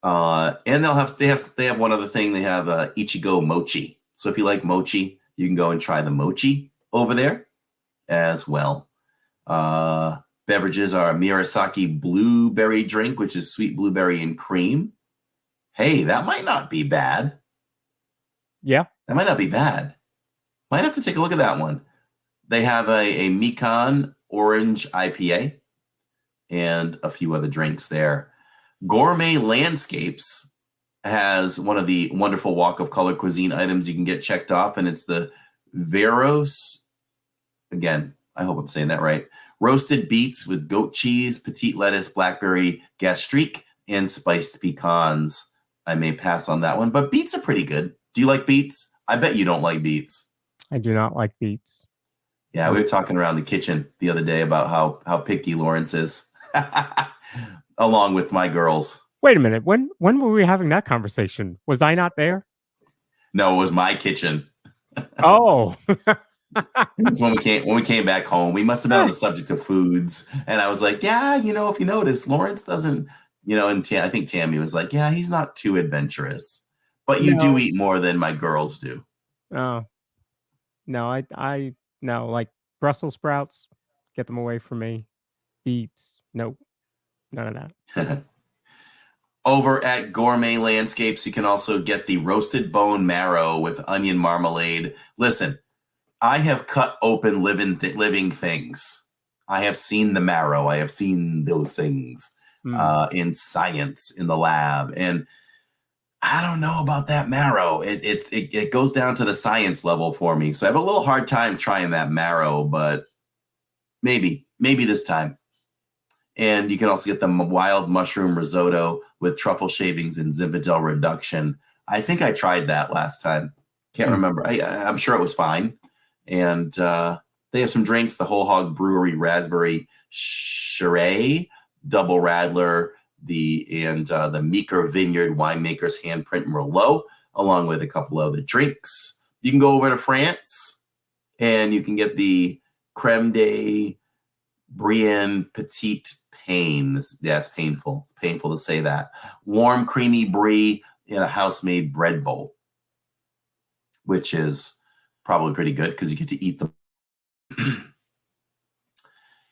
And they have one other thing. They have Ichigo Mochi. So if you like mochi, you can go and try the mochi over there as well. Beverages are Murasaki blueberry drink, which is sweet blueberry and cream. Hey, that might not be bad. Yeah. That might not be bad. Might have to take a look at that one. They have a Mikan orange IPA and a few other drinks there. Gourmet Landscapes has one of the wonderful Walk of Color cuisine items you can get checked off, and it's the Veros. Again, I hope I'm saying that right. Roasted beets with goat cheese, petite lettuce, blackberry gastrique, and spiced pecans. I may pass on that one, but beets are pretty good. Do you like beets? I bet you don't like beets. I do not like beets. Yeah, we were talking around the kitchen the other day about how picky Lawrence is, along with my girls. Wait a minute. When were we having that conversation? Was I not there? No, it was my kitchen. Oh. It was when we came back home. We must have been on the subject of foods. And I was like, yeah, if you notice, Lawrence doesn't, and I think Tammy was like, yeah, he's not too adventurous. But you do eat more than my girls do. Oh. No, no, like Brussels sprouts, get them away from me. Beets, nope. None of that. Over at Gourmet Landscapes, you can also get the roasted bone marrow with onion marmalade. Listen, I have cut open living things. I have seen the marrow. I have seen those things in science in the lab. And I don't know about that marrow. It goes down to the science level for me. So I have a little hard time trying that marrow, but maybe this time. And you can also get the wild mushroom risotto with truffle shavings and Zinfandel reduction. I think I tried that last time. Can't remember. I'm sure it was fine. And they have some drinks, the Whole Hog Brewery Raspberry Shiraz, Double Radler, the Meeker Vineyard Winemaker's Handprint Merlot, along with a couple other drinks. You can go over to France and you can get the Creme de Brienne Petite Pain. Yeah, it's painful. It's painful to say that. Warm, creamy brie in a house-made bread bowl, which is probably pretty good because you get to eat them.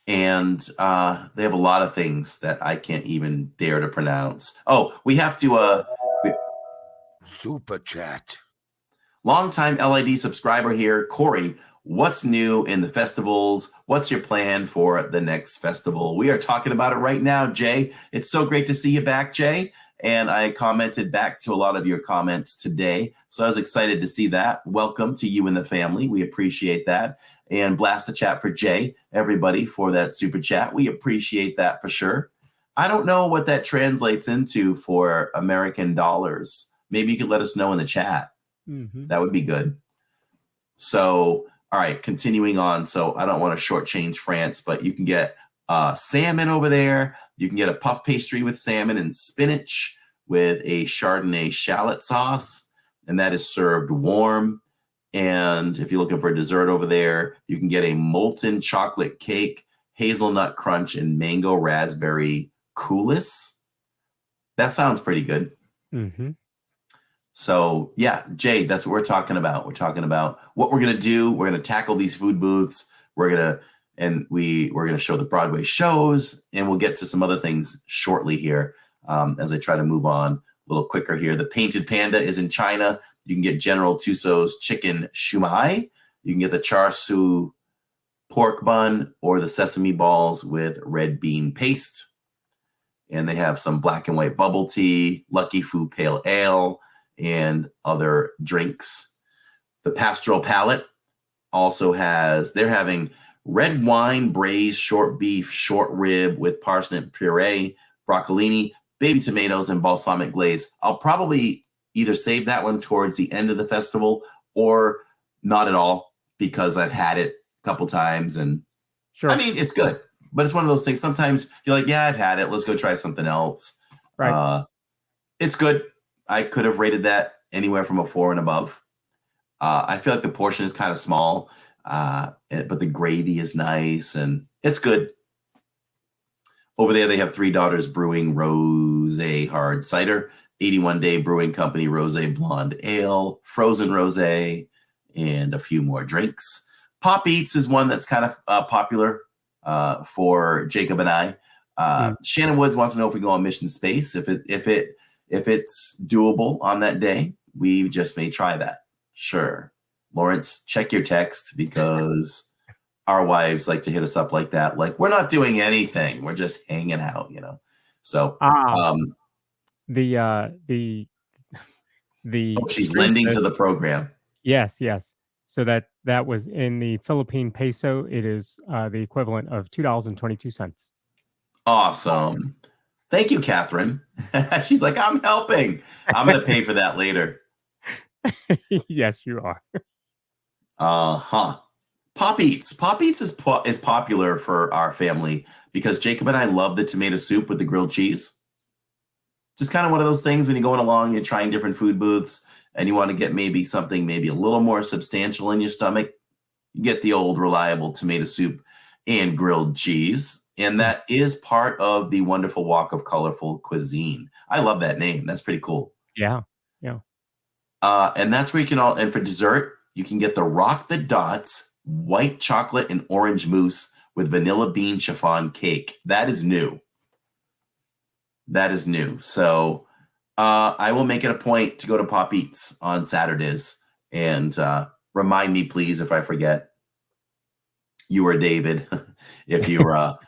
And they have a lot of things that I can't even dare to pronounce. Oh, we have to... Super chat. Longtime LID subscriber here, Corey. What's new in the festivals? What's your plan for the next festival? We are talking about it right now, Jay. It's so great to see you back, Jay. And I commented back to a lot of your comments today. So I was excited to see that. Welcome to you and the family. We appreciate that. And blast the chat for Jay, everybody, for that super chat. We appreciate that for sure. I don't know what that translates into for American dollars. Maybe you could let us know in the chat. Mm-hmm. That would be good. So, all right, continuing on. So I don't want to shortchange France, but you can get salmon over there. You can get a puff pastry with salmon and spinach with a Chardonnay shallot sauce, and that is served warm. And if you're looking for a dessert over there, you can get a molten chocolate cake, hazelnut crunch, and mango raspberry coulis. That sounds pretty good. Mm-hmm. So yeah, Jay, that's what we're talking about. We're talking about what we're going to do. We're going to tackle these food booths. We're going to show the Broadway shows, and we'll get to some other things shortly here as I try to move on a little quicker here. The Painted Panda is in China. You can get General Tussauds chicken shumai. You can get the char siu pork bun or the sesame balls with red bean paste. And they have some black and white bubble tea, Lucky Fu pale ale, and other drinks. The Pastoral Palate also they're having red wine braised short beef, short rib with parsnip puree, broccolini, baby tomatoes, and balsamic glaze. I'll probably either save that one towards the end of the festival or not at all because I've had it a couple times. And sure, I mean, it's good, but it's one of those things. Sometimes you're like, yeah, I've had it. Let's go try something else. Right. It's good. I could have rated that anywhere from a 4 and above. I feel like the portion is kind of small, but the gravy is nice and it's good. Over there, they have Three Daughters Brewing Rosé Hard Cider, 81 Day Brewing Company Rosé Blonde Ale, Frozen Rosé, and a few more drinks. Pop Eats is one that's kind of popular for Jacob and I. Shannon Woods wants to know if we go on Mission Space. If it's doable on that day, we just may try that. Sure. Lawrence, check your text because our wives like to hit us up like that. Like, we're not doing anything. We're just hanging out, you know? So, she's lending to the program. Yes. So that was in the Philippine peso. It is the equivalent of $2.22. Awesome. Thank you, Catherine. She's like, I'm helping. I'm going to pay for that later. Yes, you are. Pop Eats. Pop Eats is popular for our family because Jacob and I love the tomato soup with the grilled cheese. Just kind of one of those things when you're going along, you're trying different food booths, and you want to get maybe something maybe a little more substantial in your stomach. You get the old reliable tomato soup and grilled cheese. And that is part of the wonderful Walk of Colorful Cuisine. I love that name. That's pretty cool. Yeah. And that's where you can and for dessert, you can get the Rock the Dots white chocolate and orange mousse with vanilla bean chiffon cake. That is new. So I will make it a point to go to Pop Eats on Saturdays and remind me, please, if I forget. You or David, if you're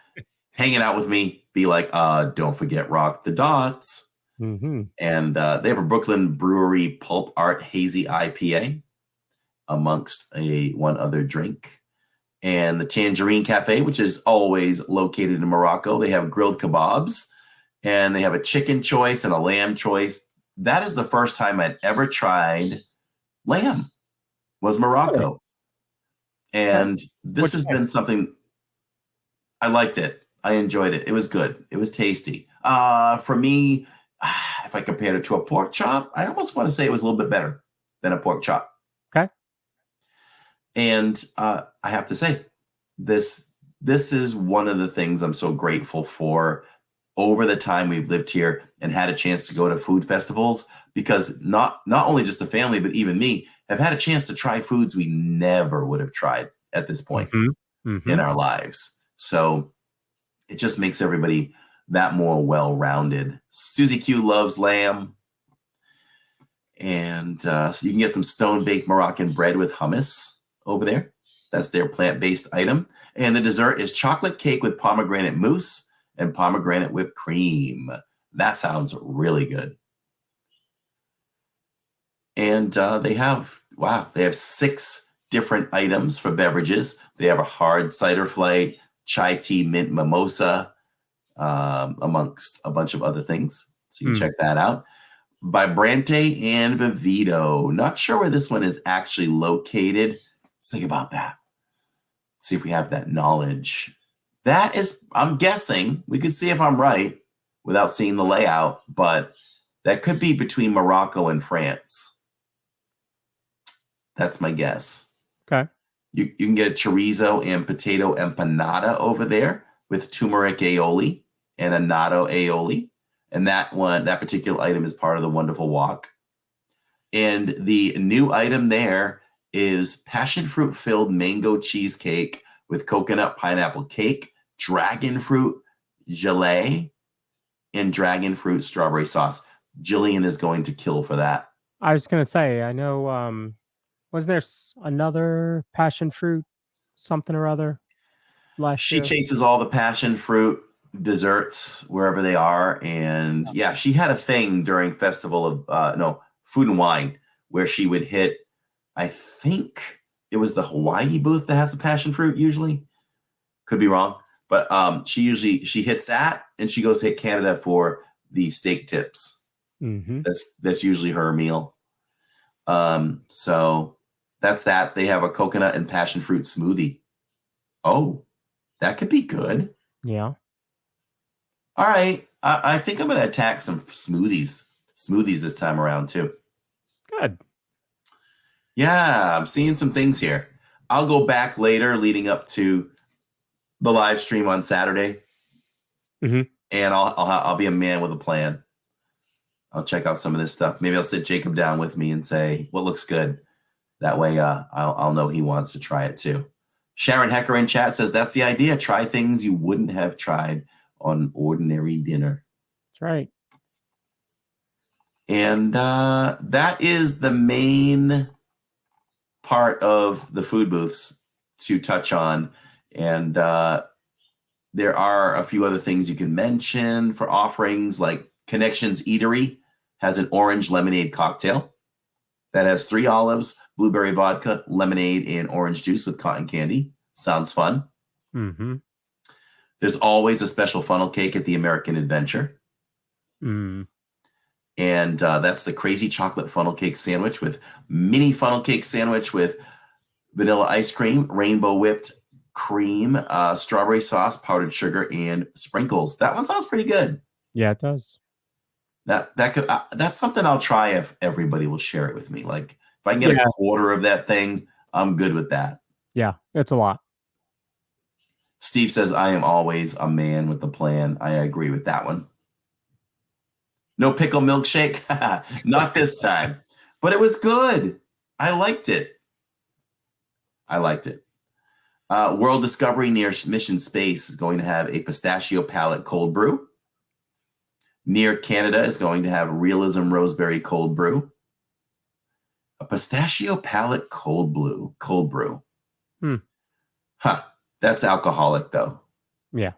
hanging out with me, be like, don't forget Rock the Dots. Mm-hmm. And they have a Brooklyn Brewery Pulp Art Hazy IPA amongst one other drink. And the Tangerine Cafe, which is always located in Morocco. They have grilled kebabs and they have a chicken choice and a lamb choice. That is the first time I'd ever tried lamb, was Morocco. And this has been something, I liked it. I enjoyed it. It was good. It was tasty. For me, if I compared it to a pork chop, I almost want to say it was a little bit better than a pork chop. Okay. And I have to say, this is one of the things I'm so grateful for over the time we've lived here and had a chance to go to food festivals, because not only just the family, but even me have had a chance to try foods we never would have tried at this point in our lives. So it just makes everybody that more well-rounded. Susie Q loves lamb. And so you can get some stone-baked Moroccan bread with hummus over there. That's their plant-based item. And the dessert is chocolate cake with pomegranate mousse and pomegranate whipped cream. That sounds really good. And they have 6 different items for beverages. They have a hard cider flight, chai tea mint mimosa, amongst a bunch of other things. So you check that out. Vibrante and Vivito. Not sure where this one is actually located. Let's think about that. See if we have that knowledge. That is, I'm guessing, we could see if I'm right without seeing the layout, but that could be between Morocco and France. That's my guess. Okay. You can get a chorizo and potato empanada over there with turmeric aioli and a natto aioli. And that particular item is part of the Wonderful Walk. And the new item there is passion fruit filled mango cheesecake with coconut pineapple cake, dragon fruit gelée, and dragon fruit strawberry sauce. Jillian is going to kill for that. I was going to say, I know, was there another passion fruit something or other last year? She chases all the passion fruit desserts wherever they are. And yeah, she had a thing during Festival of, Food and Wine, where she would hit, I think it was the Hawaii booth that has the passion fruit usually. Could be wrong. But she hits that and she goes hit Canada for the steak tips. Mm-hmm. That's usually her meal. So that's that. They have a coconut and passion fruit smoothie. Oh, that could be good. Yeah. All right. I think I'm going to attack some smoothies this time around too. Good. Yeah, I'm seeing some things here. I'll go back later leading up to the live stream on Saturday. Mm-hmm. And I'll be a man with a plan. I'll check out some of this stuff. Maybe I'll sit Jacob down with me and say, what looks good? That way I'll know he wants to try it too. Sharon Hecker in chat says, that's the idea. Try things you wouldn't have tried on ordinary dinner. That's right. And that is the main part of the food booths to touch on. And there are a few other things you can mention for offerings, like Connections Eatery has an orange lemonade cocktail that has 3 olives, blueberry vodka, lemonade, and orange juice with cotton candy. Sounds fun. Mm-hmm. There's always a special funnel cake at the American Adventure. Mm. And that's the crazy chocolate funnel cake sandwich with mini funnel cake sandwich with vanilla ice cream, rainbow whipped cream, strawberry sauce, powdered sugar, and sprinkles. That one sounds pretty good. Yeah, it does. That's something I'll try if everybody will share it with me. Like if I can get a quarter of that thing, I'm good with that. Yeah, it's a lot. Steve says, I am always a man with a plan. I agree with that one. No pickle milkshake? Not this time. But it was good. I liked it. World Discovery near Mission Space is going to have a pistachio palette cold brew. Near Canada is going to have Realism Roseberry cold brew. A pistachio palette cold brew. That's alcoholic though. Yeah.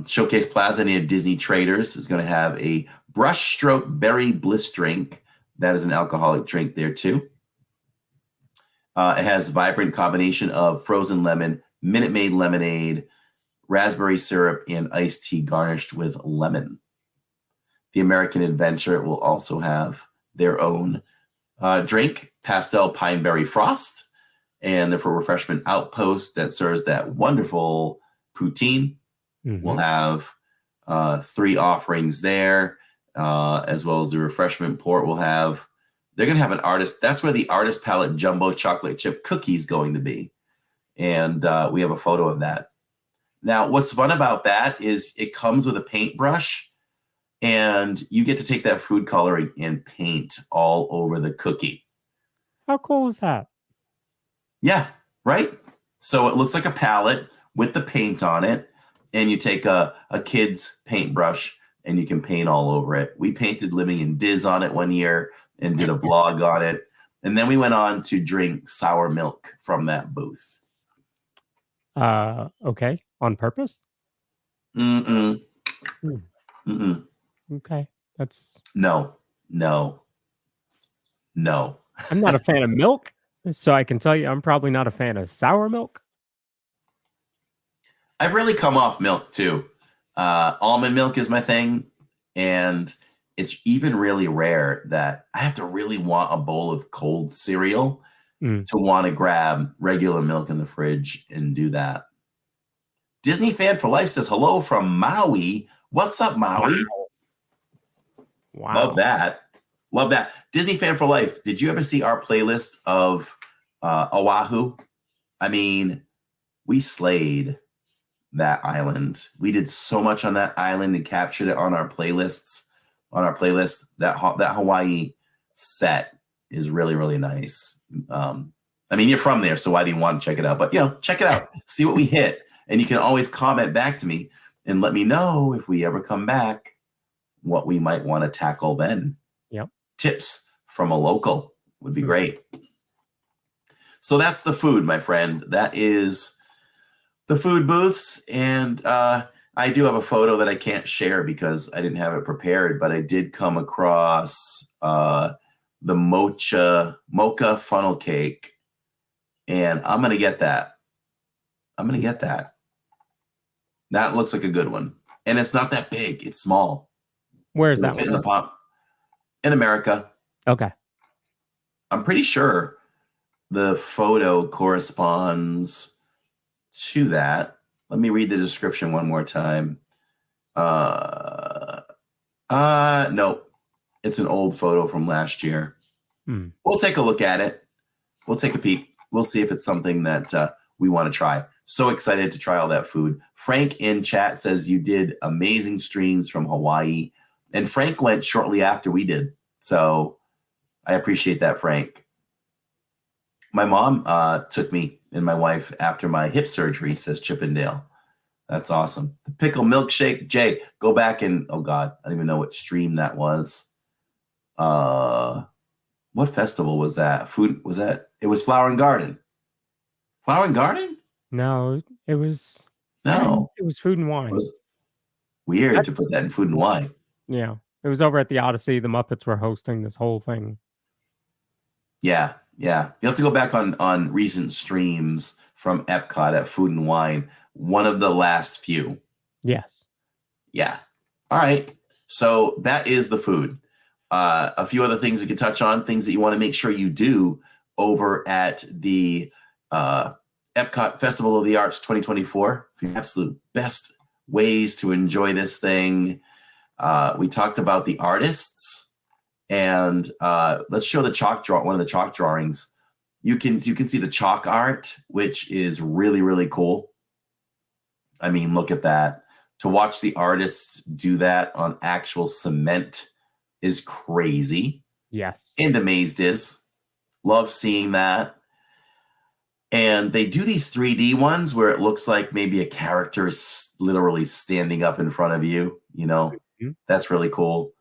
Showcase Plaza near Disney Traders is going to have a brushstroke berry bliss drink. That is an alcoholic drink there too. It has a vibrant combination of frozen lemon, Minute Maid lemonade, raspberry syrup, and iced tea garnished with lemon. The American Adventure will also have their own drink, Pastel Pineberry Frost, and the For Refreshment Outpost that serves that wonderful poutine. Mm-hmm. We'll have 3 offerings there, as well as the refreshment port. They're going to have an artist. That's where the Artist Palette Jumbo Chocolate Chip Cookie is going to be. And we have a photo of that. Now, what's fun about that is it comes with a paintbrush, and you get to take that food coloring and paint all over the cookie. How cool is that? Yeah, right? So it looks like a palette with the paint on it, and you take a kid's paintbrush, and you can paint all over it. We painted Living in DIZ on it one year and did a vlog on it. And then we went on to drink sour milk from that booth. Okay. On purpose? Mm-mm. Okay. That's... No. I'm not a fan of milk, so I can tell you I'm probably not a fan of sour milk. I've really come off milk too. Almond milk is my thing, and it's even really rare that I have to really want a bowl of cold cereal to want to grab regular milk in the fridge and do that. Disney Fan for Life says hello from Maui. What's up, Maui? Wow. Love that. Disney Fan for Life. Did you ever see our playlist of Oahu? I mean, we slayed that island. We did so much on that island and captured it on our playlists. That Hawaii set is really, really nice. I mean, you're from there, so why do you want to check it out? But, check it out. See what we hit. And you can always comment back to me and let me know if we ever come back, what we might want to tackle then. Yep. Tips from a local would be great. So that's the food, my friend. That is the food booths. And I do have a photo that I can't share because I didn't have it prepared, but I did come across the mocha funnel cake. And I'm going to get that. That looks like a good one. And it's not that big. It's small. Where's that one? In the pop. In America. Okay. I'm pretty sure the photo corresponds to that. Let me read the description one more time. Nope. It's an old photo from last year. We'll take a look at it. We'll take a peek. We'll see if it's something that we want to try. So excited to try all that food. Frank in chat says you did amazing streams from Hawaii. And Frank went shortly after we did. So I appreciate that, Frank. My mom took me and my wife after my hip surgery, says Chippendale. That's awesome. The pickle milkshake. Jay, go back and, oh God, I don't even know what stream that was. What festival was that? Food, was that? It was Flower and Garden. Flower and Garden? No, it was. No. It was Food and Wine. It was weird to put that in Food and Wine. Yeah. It was over at the Odyssey. The Muppets were hosting this whole thing. Yeah. Yeah. You have to go back on recent streams from EPCOT at Food and Wine. One of the last few. Yes. Yeah. All right. So that is the food. A few other things we could touch on, things that you want to make sure you do over at the EPCOT Festival of the Arts 2024. For the absolute best ways to enjoy this thing. We talked about the artists, and let's show the chalk draw. One of the chalk drawings. You can see the chalk art, which is really, really cool. I mean, look at that. To watch the artists do that on actual cement is crazy. Yes. And Amazed is. Love seeing that. And they do these 3D ones where it looks like maybe a character is literally standing up in front of you. You know, that's really cool.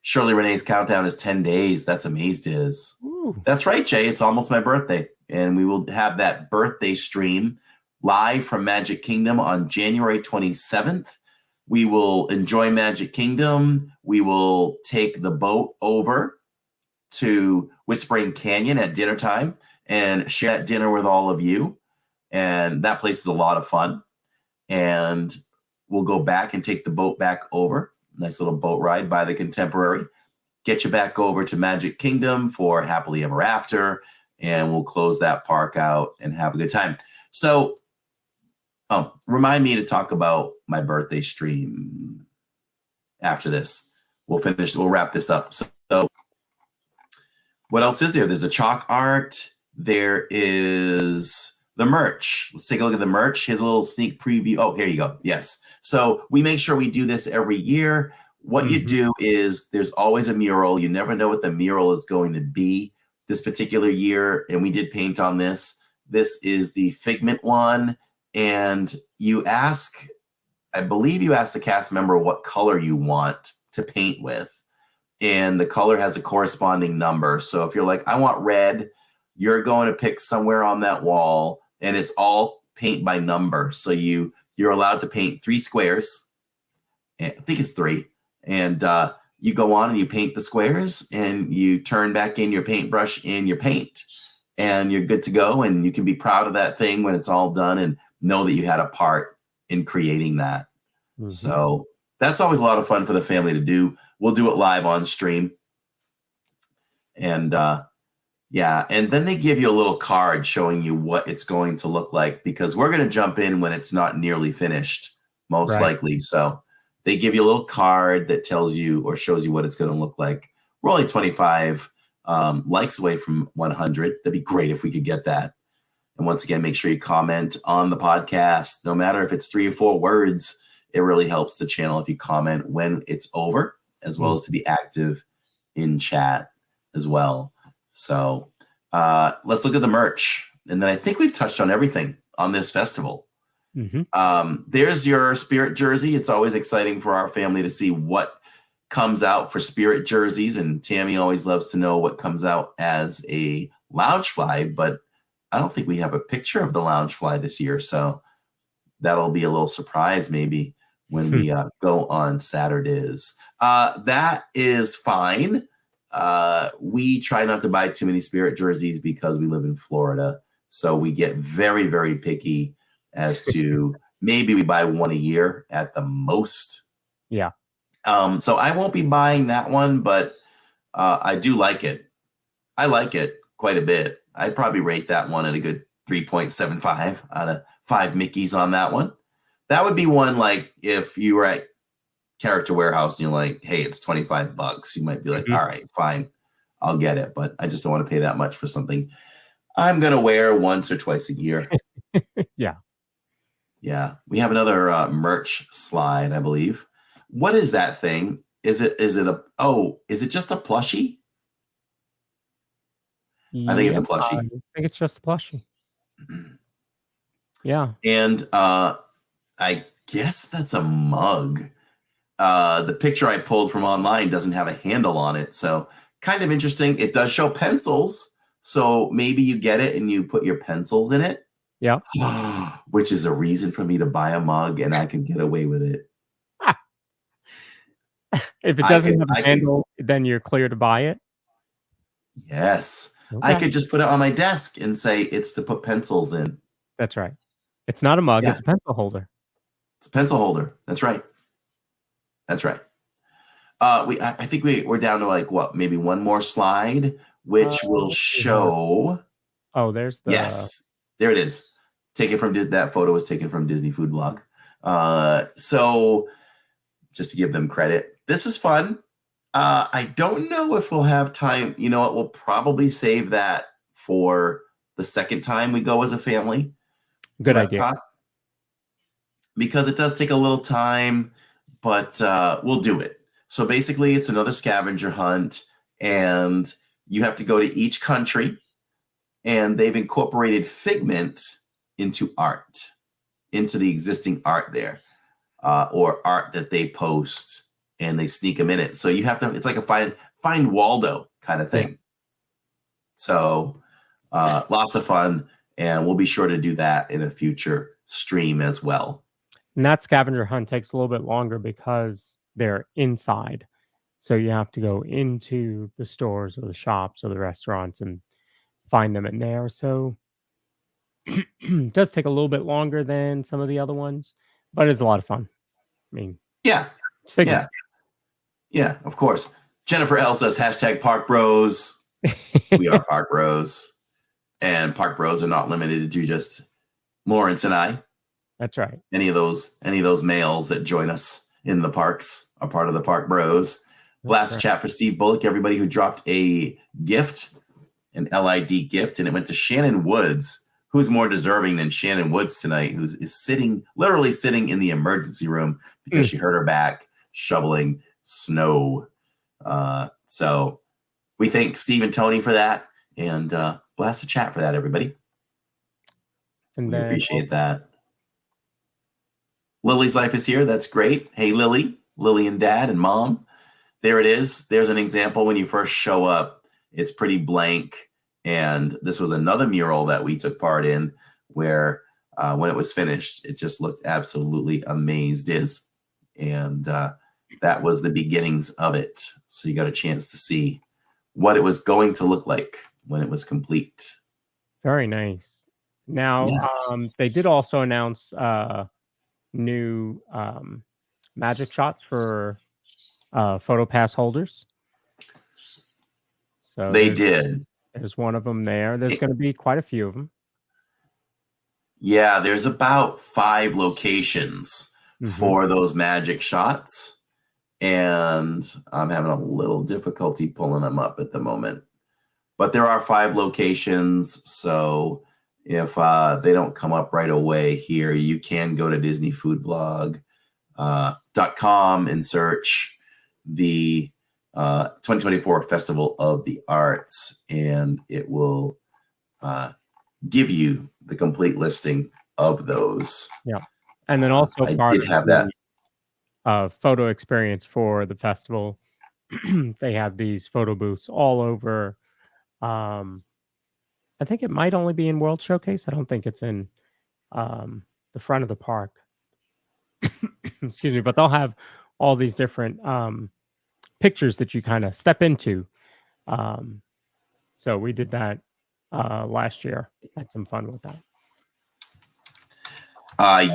Shirley Renee's countdown is 10 days. That's Amazed is. Ooh. That's right, Jay. It's almost my birthday. And we will have that birthday stream live from Magic Kingdom on January 27th. We will enjoy Magic Kingdom. We will take the boat over to Whispering Canyon at dinner time and share that dinner with all of you. And that place is a lot of fun. And we'll go back and take the boat back over. Nice little boat ride by the Contemporary. Get you back over to Magic Kingdom for Happily Ever After. And we'll close that park out and have a good time. So, remind me to talk about my birthday stream after this. We'll wrap this up. So what else is there? There's a chalk art. There is the merch. Let's take a look at the merch. Here's a little sneak preview. Oh, here you go. Yes. So we make sure we do this every year. What you do is there's always a mural. You never know what the mural is going to be this particular year. And we did paint on this. This is the Figment one. And you ask, I believe you ask the cast member what color you want to paint with. And the color has a corresponding number. So if you're like, I want red, you're going to pick somewhere on that wall, and it's all paint by number. So you're allowed to paint 3 squares. I think it's 3. And you go on and you paint the squares, and you turn back in your paintbrush in your paint, and you're good to go. And you can be proud of that thing when it's all done and know that you had a part in creating that. So that's always a lot of fun for the family to do. We'll do it live on stream. And yeah, and then they give you a little card showing you what it's going to look like, because we're going to jump in when it's not nearly finished, most likely. So they give you a little card that tells you or shows you what it's going to look like. We're only 25 likes away from 100. That'd be great if we could get that. And once again, make sure you comment on the podcast. No matter if it's 3 or 4 words, it really helps the channel if you comment when it's over, as well as to be active in chat as well. So let's look at the merch. And then I think we've touched on everything on this festival. There's your Spirit jersey. It's always exciting for our family to see what comes out for Spirit jerseys. And Tammy always loves to know what comes out as a Loungefly, but I don't think we have a picture of the Loungefly this year. So that'll be a little surprise maybe when we go on Saturdays. That is fine. We try not to buy too many Spirit jerseys because we live in Florida. So we get very, very picky as to maybe we buy one a year at the most. Yeah. So I won't be buying that one, but I do like it. I like it quite a bit. I'd probably rate that one at a good 3.75 out of 5 Mickeys on that one. That would be one like if you were at Character Warehouse and you're like, hey, it's $25. You might be like, all right, fine. I'll get it. But I just don't want to pay that much for something I'm going to wear once or twice a year. Yeah. Yeah. We have another merch slide, I believe. What is that thing? Is it just a plushie? I think it's a plushie. I think it's just a plushie. Yeah. And I guess that's a mug. The picture I pulled from online doesn't have a handle on it. So kind of interesting. It does show pencils. So maybe you get it and you put your pencils in it. Yeah. Which is a reason for me to buy a mug and I can get away with it. If it doesn't have a handle, then you're clear to buy it? Yes. Okay. I could just put it on my desk and say it's to put pencils in. That's right. It's not a mug. Yeah. It's a pencil holder. It's a pencil holder. That's right. That's right. I think we're down to like what, maybe one more slide, which will show. Oh, there's the. Yes, there it is. That photo was taken from Disney Food Blog. So just to give them credit, this is fun. I don't know if we'll have time. You know what? We'll probably save that for the second time we go as a family. Good idea. Because it does take a little time, but we'll do it. So basically, it's another scavenger hunt, and you have to go to each country, and they've incorporated Figment into art, into the existing art there, or art that they post, and they sneak them in it. So you have to, it's like a find Waldo kind of thing. Yeah. So lots of fun, and we'll be sure to do that in a future stream as well. And that scavenger hunt takes a little bit longer because they're inside. So you have to go into the stores or the shops or the restaurants and find them in there. So it does take a little bit longer than some of the other ones, but it's a lot of fun. I mean, yeah, of course. Jennifer L says #Park Bros. We are Park Bros. And Park Bros are not limited to just Lawrence and I. That's right. Any of those males that join us in the parks are part of the Park Bros. Last chat for Steve Bullock, everybody who dropped a gift, an LID gift, and it went to Shannon Woods, who's more deserving than Shannon Woods tonight, who is literally sitting in the emergency room because she hurt her back shoveling snow. So we thank Steve and Tony for that, and blast the chat for that, everybody. And we appreciate that. Lily's Life is here. That's great. Hey, Lily and Dad and Mom. There it is. There's an example when you first show up. It's pretty blank. And this was another mural that we took part in where when it was finished, it just looked absolutely amazed. And that was the beginnings of it. So you got a chance to see what it was going to look like when it was complete. Very nice. Now, they did also announce new magic shots for photo pass holders. So they did. There's one of them there. There's going to be quite a few of them. Yeah, there's about 5 locations for those magic shots. And I'm having a little difficulty pulling them up at the moment. But there are 5 locations. So if they don't come up right away here, you can go to DisneyFoodBlog.com and search the 2024 Festival of the Arts, and it will give you the complete listing of those. Yeah, and then also I did have that photo experience for the festival. They have these photo booths all over. I think it might only be in World Showcase. I don't think it's in the front of the park. Excuse me, but they'll have all these different pictures that you kind of step into. So we did that last year. Had some fun with that.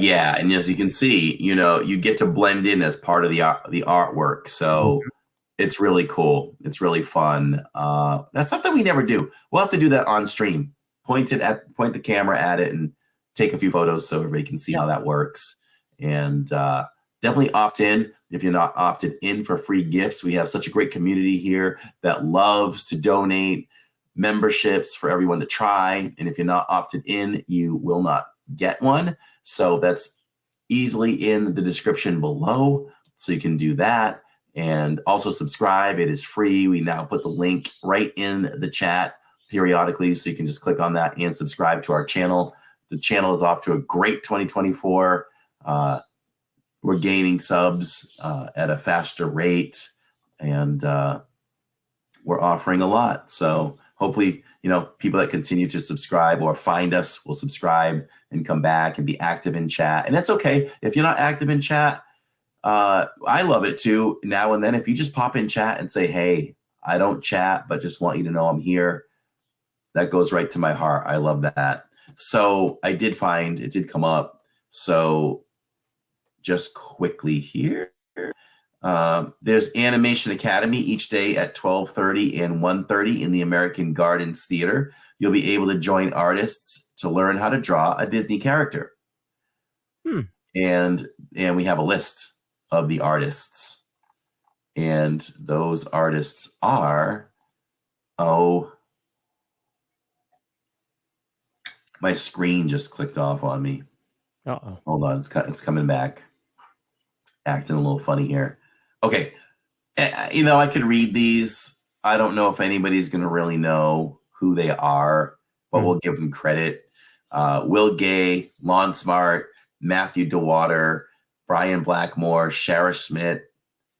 Yeah, and as you can see, you get to blend in as part of the artwork. So it's really cool. It's really fun. That's something we never do. We'll have to do that on stream. Point the camera at it and take a few photos so everybody can see how that works. And definitely opt in. if you're not opted in for free gifts. We have such a great community here that loves to donate memberships for everyone to try. And if you're not opted in, you will not get one. So that's easily in the description below. So you can do that. And also subscribe. It is free. We now put the link right in the chat periodically. So you can just click on that and subscribe to our channel. The channel is off to a great 2024. We're gaining subs at a faster rate, and we're offering a lot. So hopefully, people that continue to subscribe or find us will subscribe and come back and be active in chat. And that's okay. If you're not active in chat, I love it too. Now and then, if you just pop in chat and say, hey, I don't chat, but just want you to know I'm here, that goes right to my heart. I love that. So I did find it did come up. So just quickly here, there's Animation Academy each day at 12:30 and 1:30 in the American Gardens Theater. You'll be able to join artists to learn how to draw a Disney character. And we have a list of the artists. And those artists are, my screen just clicked off on me. Hold on, it's coming back. Acting a little funny here. Okay, I could read these. I don't know if anybody's going to really know who they are, but we'll give them credit. Will Gay, Lon Smart, Matthew DeWater, Brian Blackmore, Shara Schmidt,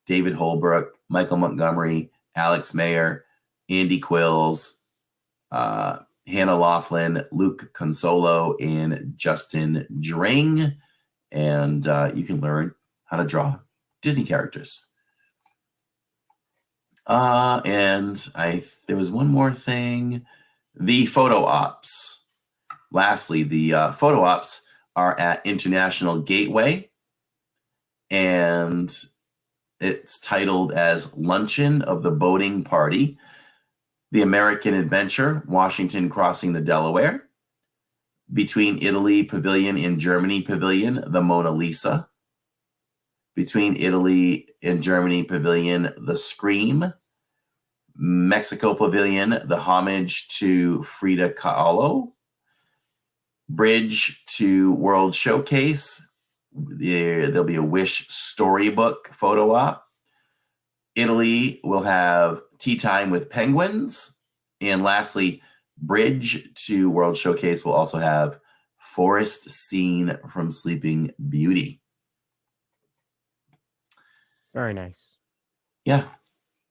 David Holbrook, Michael Montgomery, Alex Mayer, Andy Quills, Hannah Laughlin, Luke Consolo, and Justin Dring. And you can learn how to draw Disney characters. And there was one more thing. The photo ops. Lastly, the photo ops are at International Gateway. And it's titled as Luncheon of the Boating Party, The American Adventure, Washington Crossing the Delaware, Between Italy Pavilion and Germany Pavilion, The Mona Lisa, Between Italy and Germany Pavilion, The Scream, Mexico Pavilion, The Homage to Frida Kahlo, Bridge to World Showcase, there'll be a Wish storybook photo op. Italy will have Tea Time with Penguins. And lastly, Bridge to World Showcase will also have Forest Scene from Sleeping Beauty. Very nice. Yeah.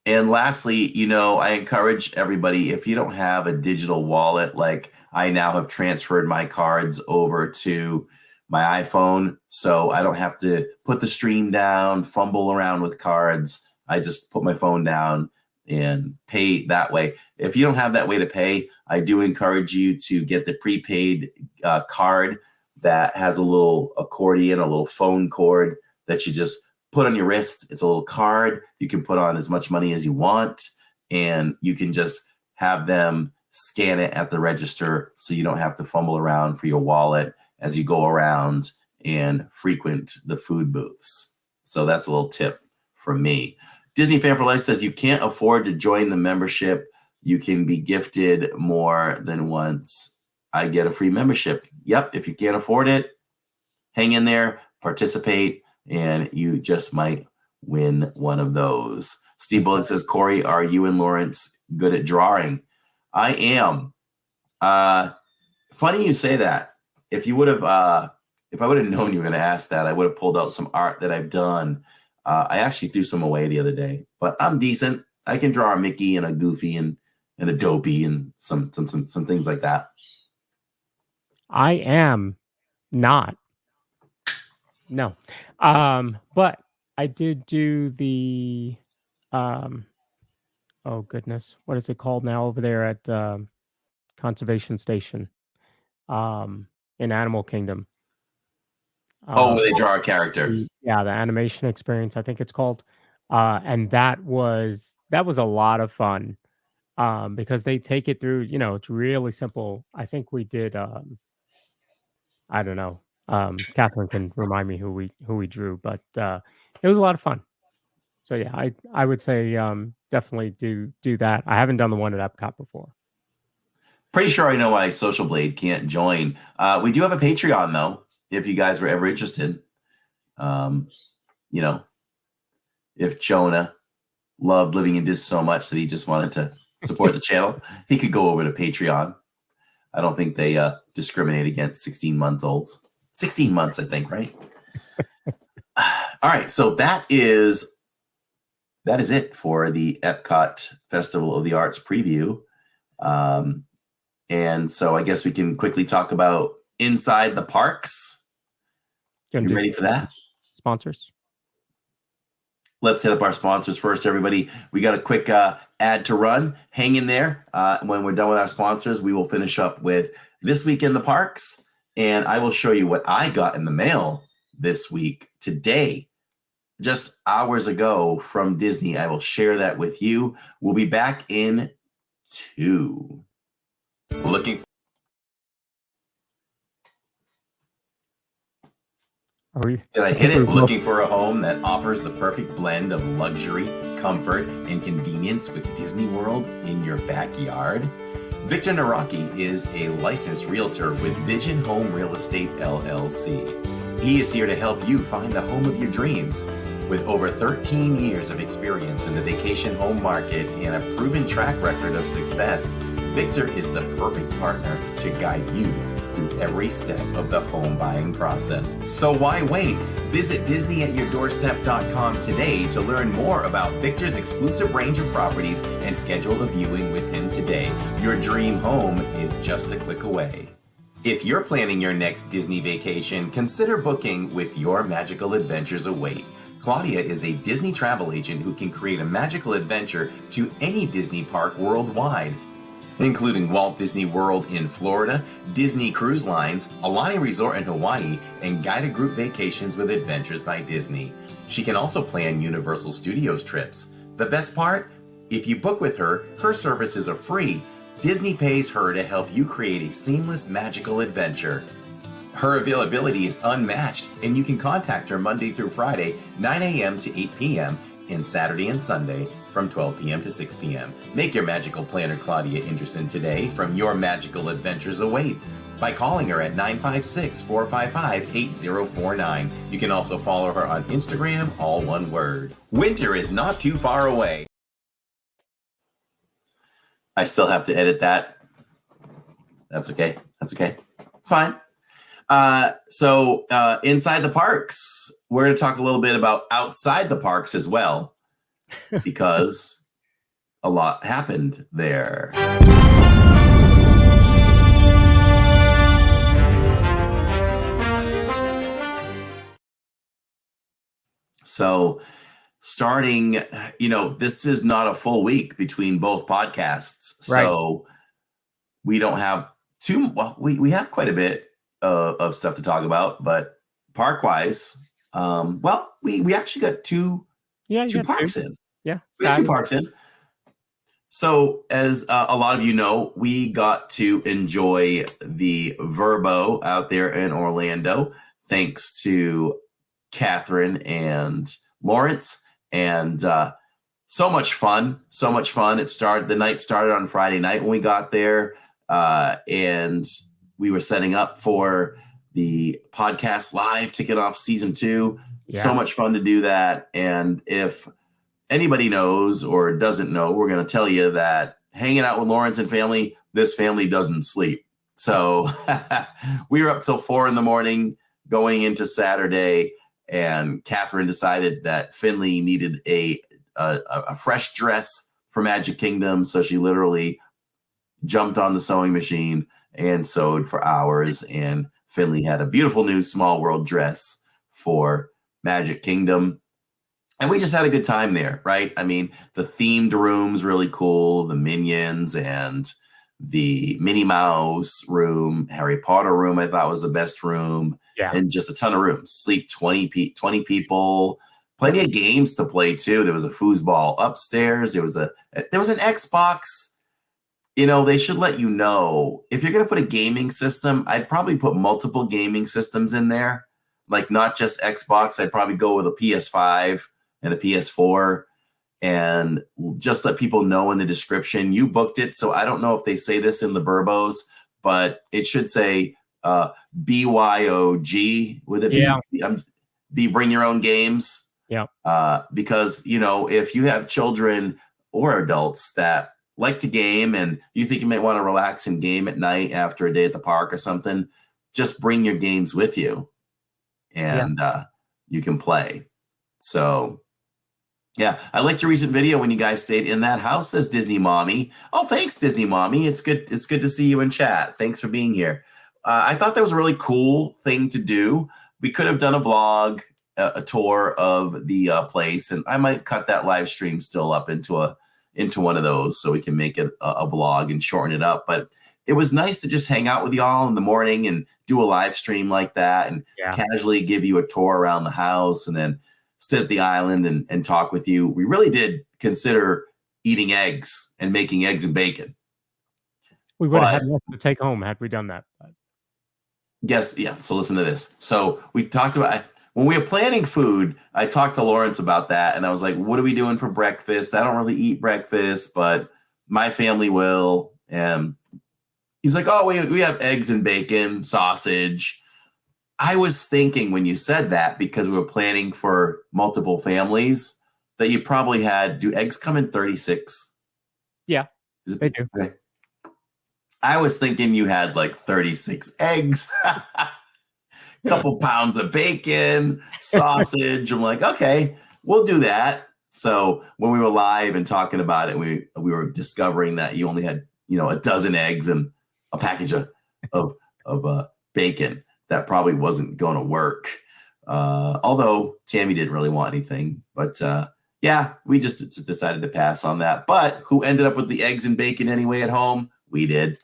And lastly, I encourage everybody, if you don't have a digital wallet, like I now have transferred my cards over to my iPhone, so I don't have to put the stream down, fumble around with cards. I just put my phone down and pay that way. If you don't have that way to pay, I do encourage you to get the prepaid card that has a little accordion, a little phone cord that you just put on your wrist. It's a little card. You can put on as much money as you want, and you can just have them scan it at the register so you don't have to fumble around for your wallet as you go around and frequent the food booths. So that's a little tip from me. Disney Fan for Life says you can't afford to join the membership. You can be gifted more than once. I get a free membership. Yep, if you can't afford it, hang in there, participate, and you just might win one of those. Steve Bullock says, Corey, are you and Lawrence good at drawing? I am. Funny you say that. If I would have known you were going to ask that, I would have pulled out some art that I've done. I actually threw some away the other day, but I'm decent. I can draw a Mickey and a Goofy and a Dopey and some things like that. I am not. No. But I did do the oh goodness, what is it called now over there at Conservation Station? In Animal Kingdom. Where they draw a character. The animation experience, I think it's called. And that was a lot of fun. Because they take it through, it's really simple. I think we did I don't know. Catherine can remind me who we drew, but it was a lot of fun. So yeah, I would say definitely do that. I haven't done the one at Epcot before. Pretty sure I know why Social Blade can't join. We do have a Patreon though, if you guys were ever interested. You know, if Jonah loved living in this so much that he just wanted to support the channel, he could go over to Patreon. I don't think they discriminate against 16-month-olds. 16 months, I think, right? All right, so that is it for the Epcot Festival of the Arts preview. And so I guess we can quickly talk about inside the parks. You ready for that? Sponsors. Let's hit up our sponsors first, everybody. We got a quick ad to run. Hang in there. When we're done with our sponsors, we will finish up with This Week in the Parks. And I will show you what I got in the mail this week, today, just hours ago from Disney. I will share that with you. We'll be back in 2. Looking. Did I hit it? Looking for a home that offers the perfect blend of luxury, comfort, and convenience with Disney World in your backyard? Victor Naraki is a licensed realtor with Vision Home Real Estate LLC. He is here to help you find the home of your dreams. With over 13 years of experience in the vacation home market and a proven track record of success, Victor is the perfect partner to guide you through every step of the home buying process. So why wait? Visit DisneyAtYourDoorstep.com today to learn more about Victor's exclusive range of properties and schedule a viewing with him today. Your dream home is just a click away. If you're planning your next Disney vacation, consider booking with Your Magical Adventures Await. Claudia is a Disney travel agent who can create a magical adventure to any Disney park worldwide, including Walt Disney World in Florida, Disney Cruise Lines, Alani Resort in Hawaii, and guided group vacations with Adventures by Disney. She can also plan Universal Studios trips. The best part? If you book with her, her services are free. Disney pays her to help you create a seamless, magical adventure. Her availability is unmatched, and you can contact her Monday through Friday, 9 a.m. to 8 p.m., and Saturday and Sunday from 12 p.m. to 6 p.m. Make your magical planner Claudia Anderson today from Your Magical Adventures Await by calling her at 956-455-8049. You can also follow her on Instagram, all one word. Winter is not too far away. I still have to edit that. That's okay. That's okay. It's fine. So inside the parks, we're going to talk a little bit about outside the parks as well, because a lot happened there. So starting, this is not a full week between both podcasts. Right. So we don't have we have quite a bit of stuff to talk about, but park-wise, we actually got two parks in. Yeah, we got 2 parks in. So as a lot of you know, we got to enjoy the Verbo out there in Orlando, thanks to Catherine and Lawrence, and so much fun. The night started on Friday night when we got there, and we were setting up for the podcast live, kicking off season 2. Yeah. So much fun to do that. And if anybody knows or doesn't know, we're going to tell you that hanging out with Lawrence and family, this family doesn't sleep. So we were up till 4 a.m. going into Saturday, and Catherine decided that Finley needed a fresh dress for Magic Kingdom. So she literally jumped on the sewing machine and sewed for hours, and Finley had a beautiful new Small World dress for Magic Kingdom. And we just had a good time there, right? I mean, the themed rooms really cool, the Minions and the Minnie Mouse room, Harry Potter room I thought was the best room. Yeah. And just a ton of rooms. Sleep 20 people, plenty of games to play too. There was a foosball upstairs. There was an Xbox. They should let you know, if you're going to put a gaming system, I'd probably put multiple gaming systems in there, like not just Xbox. I'd probably go with a PS5 and a PS4. And just let people know in the description, you booked it. So I don't know if they say this in the Burbos, but it should say BYOG. Would it be bring your own games? Yeah. Because, if you have children or adults that like to game and you think you might want to relax and game at night after a day at the park or something, just bring your games with you and you can play. So, yeah, I liked your recent video when you guys stayed in that house, says Disney Mommy. Oh, thanks, Disney Mommy. It's good to see you in chat. Thanks for being here. I thought that was a really cool thing to do. We could have done a vlog, a tour of the place, and I might cut that live stream still up into one of those so we can make it a vlog and shorten it up. But it was nice to just hang out with y'all in the morning and do a live stream like that and casually give you a tour around the house and then sit at the island and talk with you. We really did consider eating eggs and making eggs and bacon. We would have had enough to take home had we done that. But. Yes, yeah. So listen to this. So we talked about when we were planning food, I talked to Lawrence about that, and I was like, what are we doing for breakfast? I don't really eat breakfast, but my family will. And he's like, oh, we have eggs and bacon, sausage. I was thinking when you said that, because we were planning for multiple families, that you probably do eggs come in 36? Yeah, they do. Okay. I was thinking you had like 36 eggs, couple pounds of bacon, sausage. I'm like, okay, we'll do that. So when we were live and talking about it, we were discovering that you only had, a dozen eggs and a package of bacon. That probably wasn't going to work. Although Tammy didn't really want anything, but we just decided to pass on that. But who ended up with the eggs and bacon anyway at home? We did.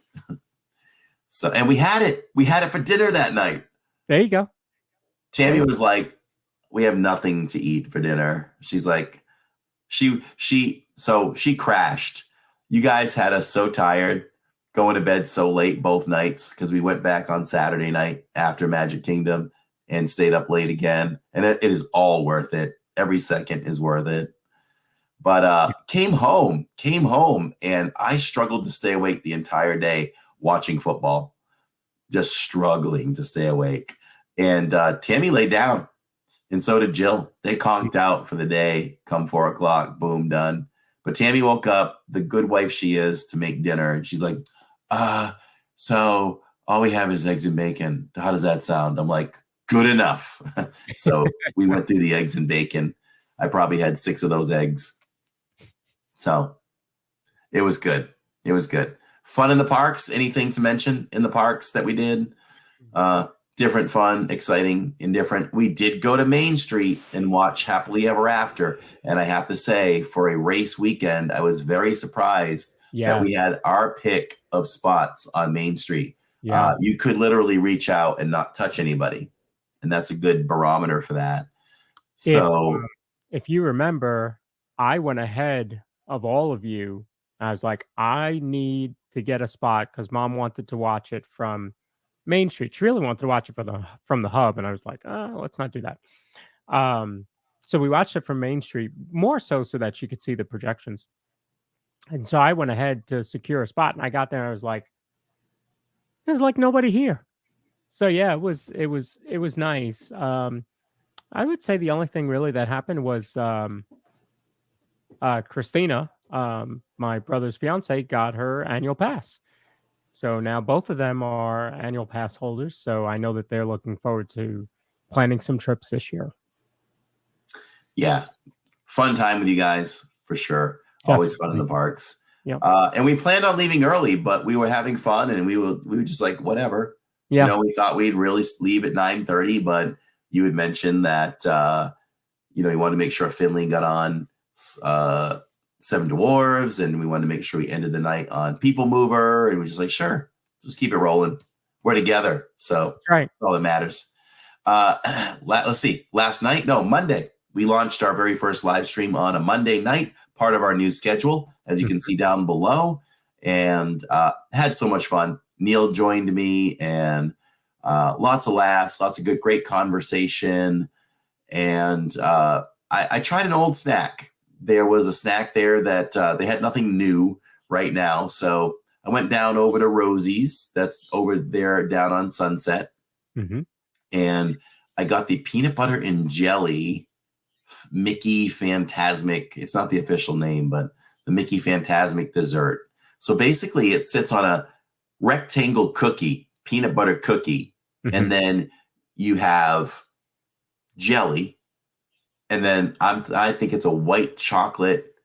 So, and we had it for dinner that night. There you go. Tammy was like, we have nothing to eat for dinner. She's like, she crashed. You guys had us so tired, going to bed so late both nights, because we went back on Saturday night after Magic Kingdom and stayed up late again. And it is all worth it. Every second is worth it. But came home, and I struggled to stay awake the entire day watching football, just struggling to stay awake. And Tammy laid down, and so did Jill. They conked out for the day. Come 4 o'clock, boom, done. But Tammy woke up, the good wife she is, to make dinner. And she's like, so all we have is eggs and bacon. How does that sound? I'm like, good enough. So we went through the eggs and bacon. I probably had 6 of those eggs. So it was good. It was good. Fun in the parks. Anything to mention in the parks that we did? Different, fun, exciting, indifferent. We did go to Main Street and watch Happily Ever After. And I have to say, for a race weekend, I was very surprised that we had our pick of spots on Main Street. Yeah. You could literally reach out and not touch anybody. And that's a good barometer for that. So if you remember, I went ahead of all of you. I was like, I need to get a spot because Mom wanted to watch it from Main Street. She really wanted to watch it from the hub. And I was like, let's not do that. So we watched it from Main Street, more so that she could see the projections. And so I went ahead to secure a spot, and I got there. And I was like, there's like nobody here. So yeah, it was nice. I would say the only thing really that happened was Christina, my brother's fiance, got her annual pass. So now both of them are annual pass holders. So I know that they're looking forward to planning some trips this year. Yeah. Fun time with you guys for sure. Definitely. Always fun in the parks. Yep. And we planned on leaving early, but we were having fun and we were just like, whatever. Yeah. We thought we'd really leave at 9:30, but you had mentioned that, you wanted to make sure Finley got on Seven Dwarves, and we wanted to make sure we ended the night on People Mover, and we're just like, sure, just keep it rolling. We're together, so right. That's all that matters. Let's see. Monday, we launched our very first live stream on a Monday night, part of our new schedule, as you can see down below, and had so much fun. Neil joined me, and lots of laughs, lots of great conversation, and I tried an old snack. There was a snack there that they had nothing new right now. So I went down over to Rosie's. That's over there down on Sunset. Mm-hmm. And I got the peanut butter and jelly Mickey Fantasmic. It's not the official name, but the Mickey Fantasmic dessert. So basically it sits on a rectangle cookie, peanut butter cookie. Mm-hmm. And then you have jelly. And then I think it's a white chocolate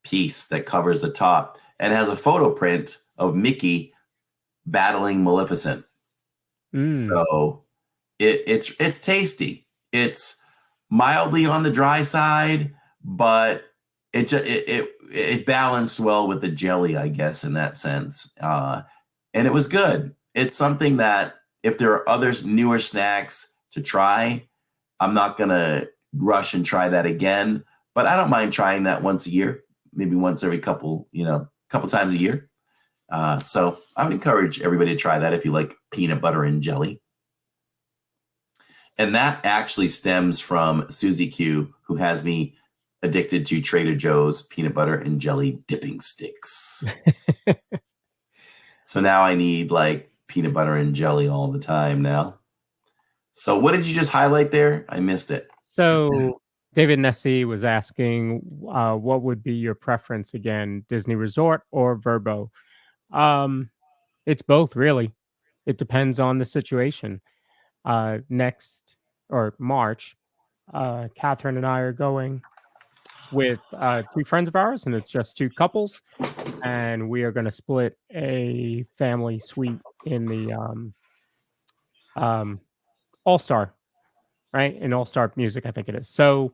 piece that covers the top and has a photo print of Mickey battling Maleficent. So it's tasty. It's mildly on the dry side, but it balanced well with the jelly, I guess, in that sense. And it was good. It's something that if there are other newer snacks to try, I'm not gonna rush and try that again, but I don't mind trying that once a year, maybe once every couple times a year. So I would encourage everybody to try that if you like peanut butter and jelly. And that actually stems from Susie Q, who has me addicted to Trader Joe's peanut butter and jelly dipping sticks. So now I need like peanut butter and jelly all the time now. So what did you just highlight there? I missed it. So David Nessie was asking, what would be your preference again, Disney Resort or Verbo? It's both, really. It depends on the situation. Next or March, Catherine and I are going with two friends of ours, and it's just two couples, and we are going to split a family suite in the All-Star, right? In All-Star Music, I think it is. So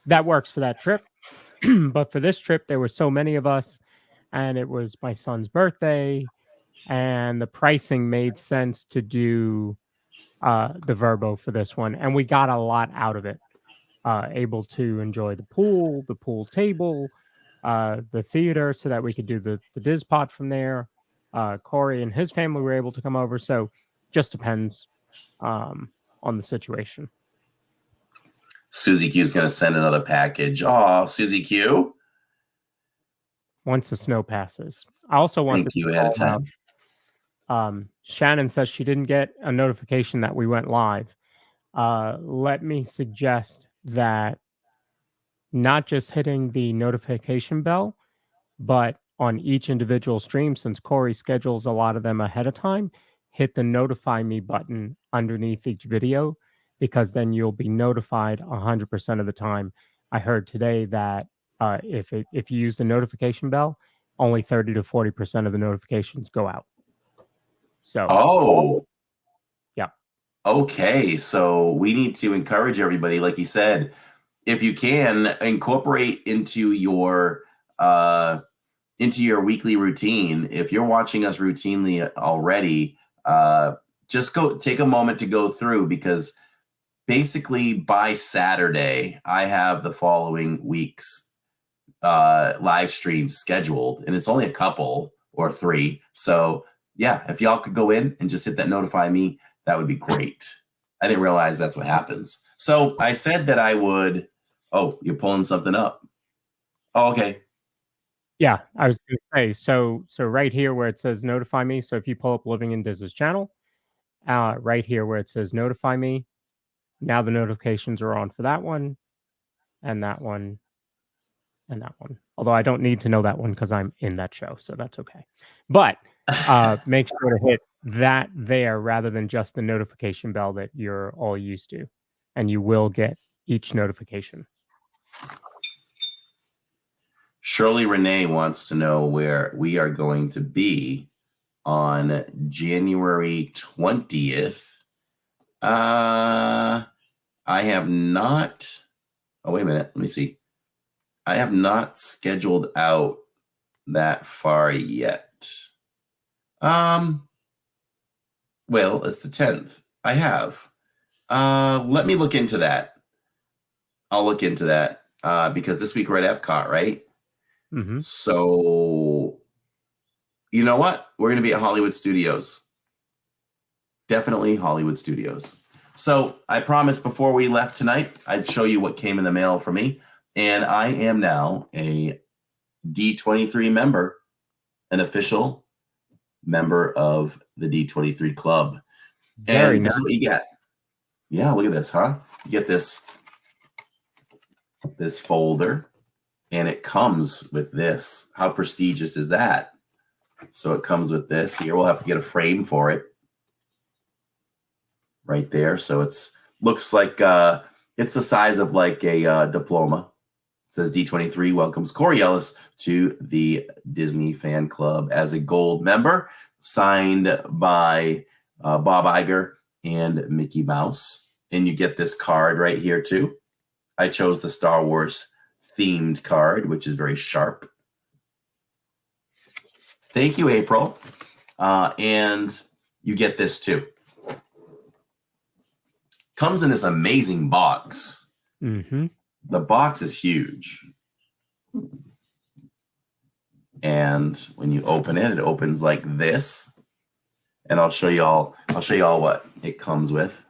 that works for that trip. But for this trip, there were so many of us, and it was my son's birthday, and the pricing made sense to do the Verbo for this one. And we got a lot out of it. Able to enjoy the pool table, the theater, so that we could do the DIZ Pod from there. Corey and his family were able to come over. So just depends on the situation. Susie Q is going to send another package. Oh, Susie Q. Once the snow passes. I also want Thank you ahead of time. Shannon says she didn't get a notification that we went live. Let me suggest that not just hitting the notification bell, but on each individual stream, since Corey schedules a lot of them ahead of time, hit the notify me button underneath each video, because then you'll be notified 100% of the time. I heard today that if you use the notification bell, only 30 to 40% of the notifications go out. So, yeah. Okay, so we need to encourage everybody, like you said, if you can incorporate into your weekly routine. If you're watching us routinely already, just take a moment to go through, because basically by Saturday, I have the following week's live streams scheduled, and it's only a couple or three. So yeah, if y'all could go in and just hit that notify me, that would be great. I didn't realize that's what happens. So I said that I would. Oh, you're pulling something up. Oh, okay. Yeah, I was going to say, so right here where it says notify me. So if you pull up Living in Diz's channel, right here where it says notify me, now the notifications are on for that one, and that one, and that one. Although I don't need to know that one because I'm in that show, so that's okay. But make sure to hit that there rather than just the notification bell that you're all used to, and you will get each notification. Shirley Renee wants to know where we are going to be on January 20th. I have not. Oh, wait a minute. Let me see. I have not scheduled out that far yet. Well, it's the 10th. I have. Let me look into that. I'll look into that because this week we're at Epcot, right? Mm-hmm. So, you know what? We're going to be at Hollywood Studios. Definitely Hollywood Studios. So I promised before we left tonight, I'd show you what came in the mail for me. And I am now a D23 member, an official member of the D23 club. Very and nice. This is what you get. Yeah, look at this, huh? You get this folder, and it comes with this. How prestigious is that? So it comes with this. Here, we'll have to get a frame for it. Right there. So it's looks like it's the size of like a diploma. It says D23 welcomes Corey Ellis to the Disney fan club as a gold member, signed by Bob Iger and Mickey Mouse. And you get this card right here too. I chose the Star Wars themed card, which is very sharp. Thank you, April. And you get this too. Comes in this amazing box. Mm-hmm. The box is huge. And when you open it, it opens like this. And I'll show you all what it comes with.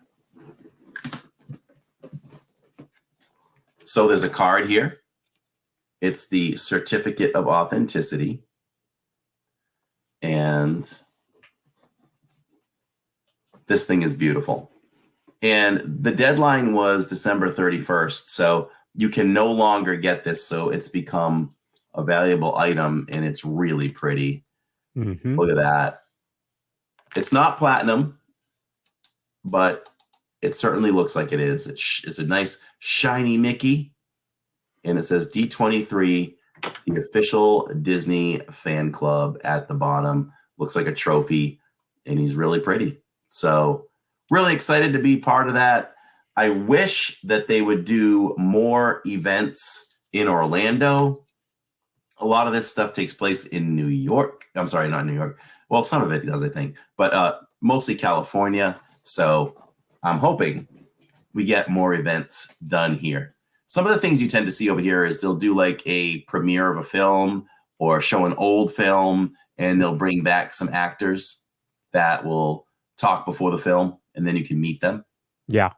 So there's a card here. It's the certificate of authenticity. And this thing is beautiful. And the deadline was December 31st. So you can no longer get this. So it's become a valuable item, and it's really pretty. Mm-hmm. Look at that. It's not platinum, but it certainly looks like it is. It's a nice shiny Mickey. And it says D23, the official Disney fan club at the bottom. Looks like a trophy, and he's really pretty. So really excited to be part of that. I wish that they would do more events in Orlando. A lot of this stuff takes place in New York. I'm sorry, not New York. Well, some of it does, I think, but mostly California. So I'm hoping we get more events done here. Some of the things you tend to see over here is they'll do like a premiere of a film or show an old film, and they'll bring back some actors that will talk before the film, and then you can meet them. Yeah.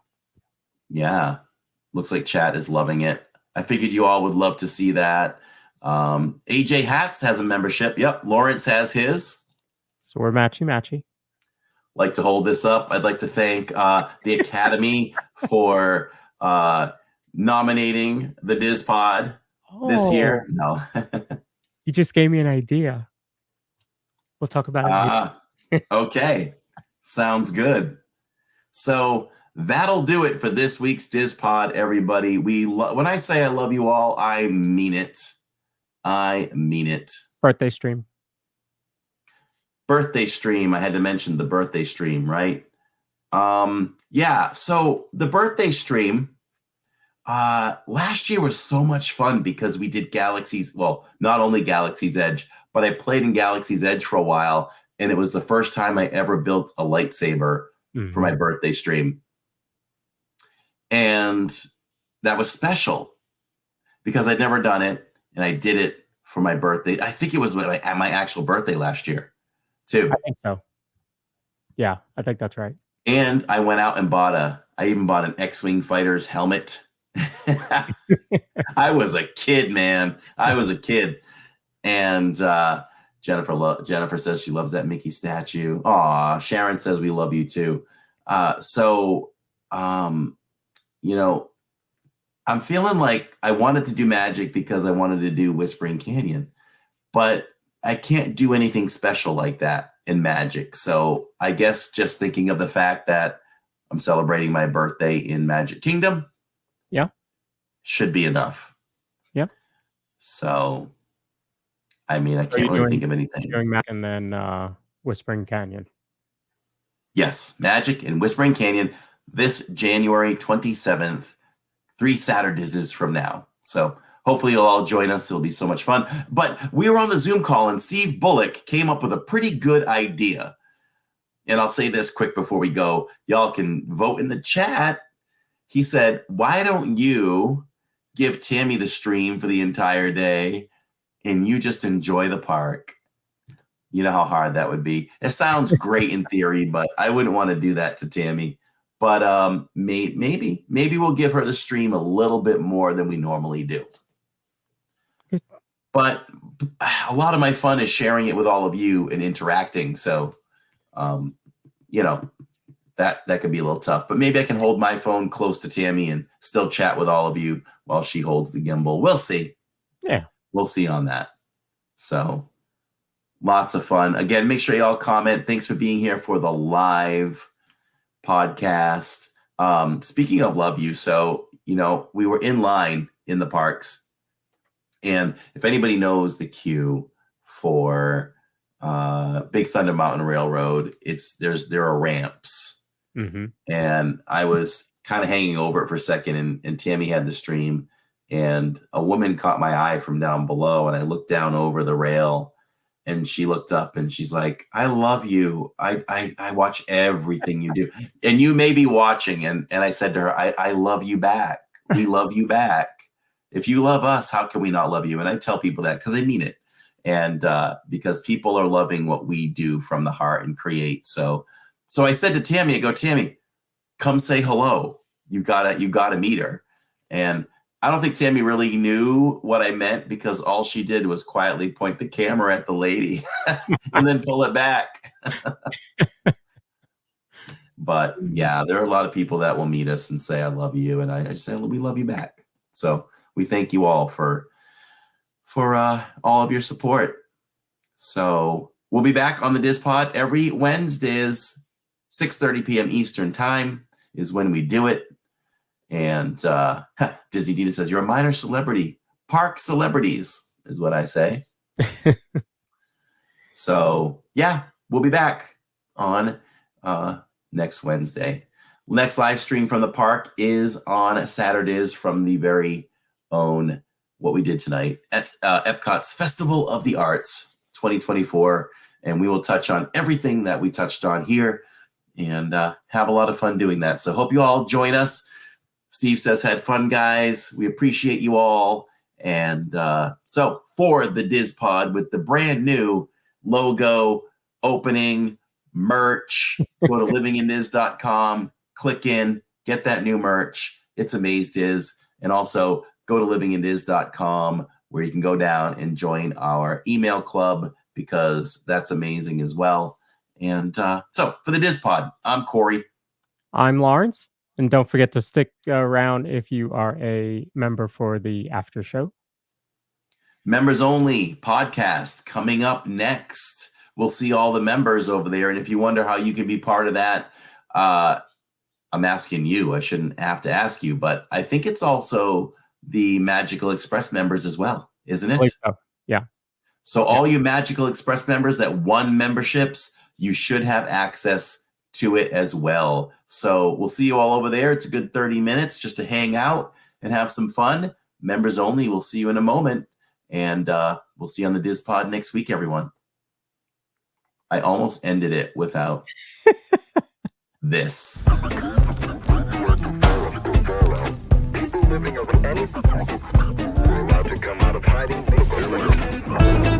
Yeah. Looks like chat is loving it. I figured you all would love to see that. AJ Hats has a membership. Yep. Lawrence has his. So we're matchy. Like to hold this up. I'd like to thank the Academy for nominating the DIZ Pod this year. No. You just gave me an idea. We'll talk about it. Okay. Sounds good. So that'll do it for this week's DIZ Pod, everybody. When I say I love you all, I mean it. I mean it. Birthday stream. Birthday stream. I had to mention the birthday stream, right? Yeah. So the birthday stream last year was so much fun because we did not only Galaxy's Edge, but I played in Galaxy's Edge for a while, and it was the first time I ever built a lightsaber for my birthday stream. And that was special because I'd never done it, and I did it for my birthday. I think it was my actual birthday last year too. I think so. Yeah, I think that's right. And I went out and I even bought an X-Wing fighter's helmet. I was a kid, man. I was a kid. And Jennifer says she loves that Mickey statue. Aw, Sharon says we love you too. I'm feeling like I wanted to do Magic because I wanted to do Whispering Canyon, but I can't do anything special like that in Magic. So I guess just thinking of the fact that I'm celebrating my birthday in Magic Kingdom, should be enough. Yeah. So, I mean, I can't really think of anything. Doing Magic and then Whispering Canyon. Yes, Magic and Whispering Canyon this January 27th, 3 Saturdays from now. So hopefully you'll all join us. It'll be so much fun. But we were on the Zoom call, and Steve Bullock came up with a pretty good idea. And I'll say this quick before we go. Y'all can vote in the chat. He said, why don't you give Tammy the stream for the entire day and you just enjoy the park? You know how hard that would be. It sounds great in theory, but I wouldn't want to do that to Tammy. But maybe we'll give her the stream a little bit more than we normally do. But a lot of my fun is sharing it with all of you and interacting. So, that could be a little tough. But maybe I can hold my phone close to Tammy and still chat with all of you while she holds the gimbal. We'll see. Yeah. We'll see on that. So lots of fun. Again, make sure you all comment. Thanks for being here for the live podcast. Speaking of love you, so, we were in line in the parks. And if anybody knows the queue for Big Thunder Mountain Railroad, there are ramps. Mm-hmm. And I was kind of hanging over it for a second, and Tammy had the stream, and a woman caught my eye from down below, and I looked down over the rail, and she looked up and she's like, I love you. I watch everything you do. And you may be watching. And I said to her, I love you back. We love you back. If you love us, how can we not love you? And I tell people that because I mean it. And because people are loving what we do from the heart and create. So I said to Tammy, I go, Tammy, come say hello. You gotta meet her. And I don't think Tammy really knew what I meant because all she did was quietly point the camera at the lady and then pull it back. But yeah, there are a lot of people that will meet us and say, I love you. And I just say, we love you back. So we thank you all for all of your support. So we'll be back on the DIZ Pod every Wednesdays, 6:30 p.m. Eastern time is when we do it. And Dizzy Dita says, you're a minor celebrity. Park celebrities is what I say. So yeah, we'll be back on next Wednesday. Next live stream from the park is on Saturdays from the very own what we did tonight at EPCOT's Festival of the Arts 2024. And we will touch on everything that we touched on here and have a lot of fun doing that. So hope you all join us. Steve says, had fun, guys. We appreciate you all. And so for the DIZ Pod with the brand new logo, opening, merch, go to livingindiz.com, click in, get that new merch. It's AmazeDiz. And also go to livingindiz.com where you can go down and join our email club because that's amazing as well. And so for the DIZ Pod, I'm Corey. I'm Lawrence. And don't forget to stick around if you are a member for the after show. Members only podcast coming up next. We'll see all the members over there. And if you wonder how you can be part of that, I'm asking you. I shouldn't have to ask you, but I think it's also the Magical Express members as well, isn't it? So. Yeah. So all you Magical Express members that won memberships, you should have access to it as well. So we'll see you all over there. It's a good 30 minutes just to hang out and have some fun. Members only. We'll see you in a moment. And we'll see you on the DIZ Pod next week, everyone. I almost ended it without this. People living of any allowed to come out of hiding.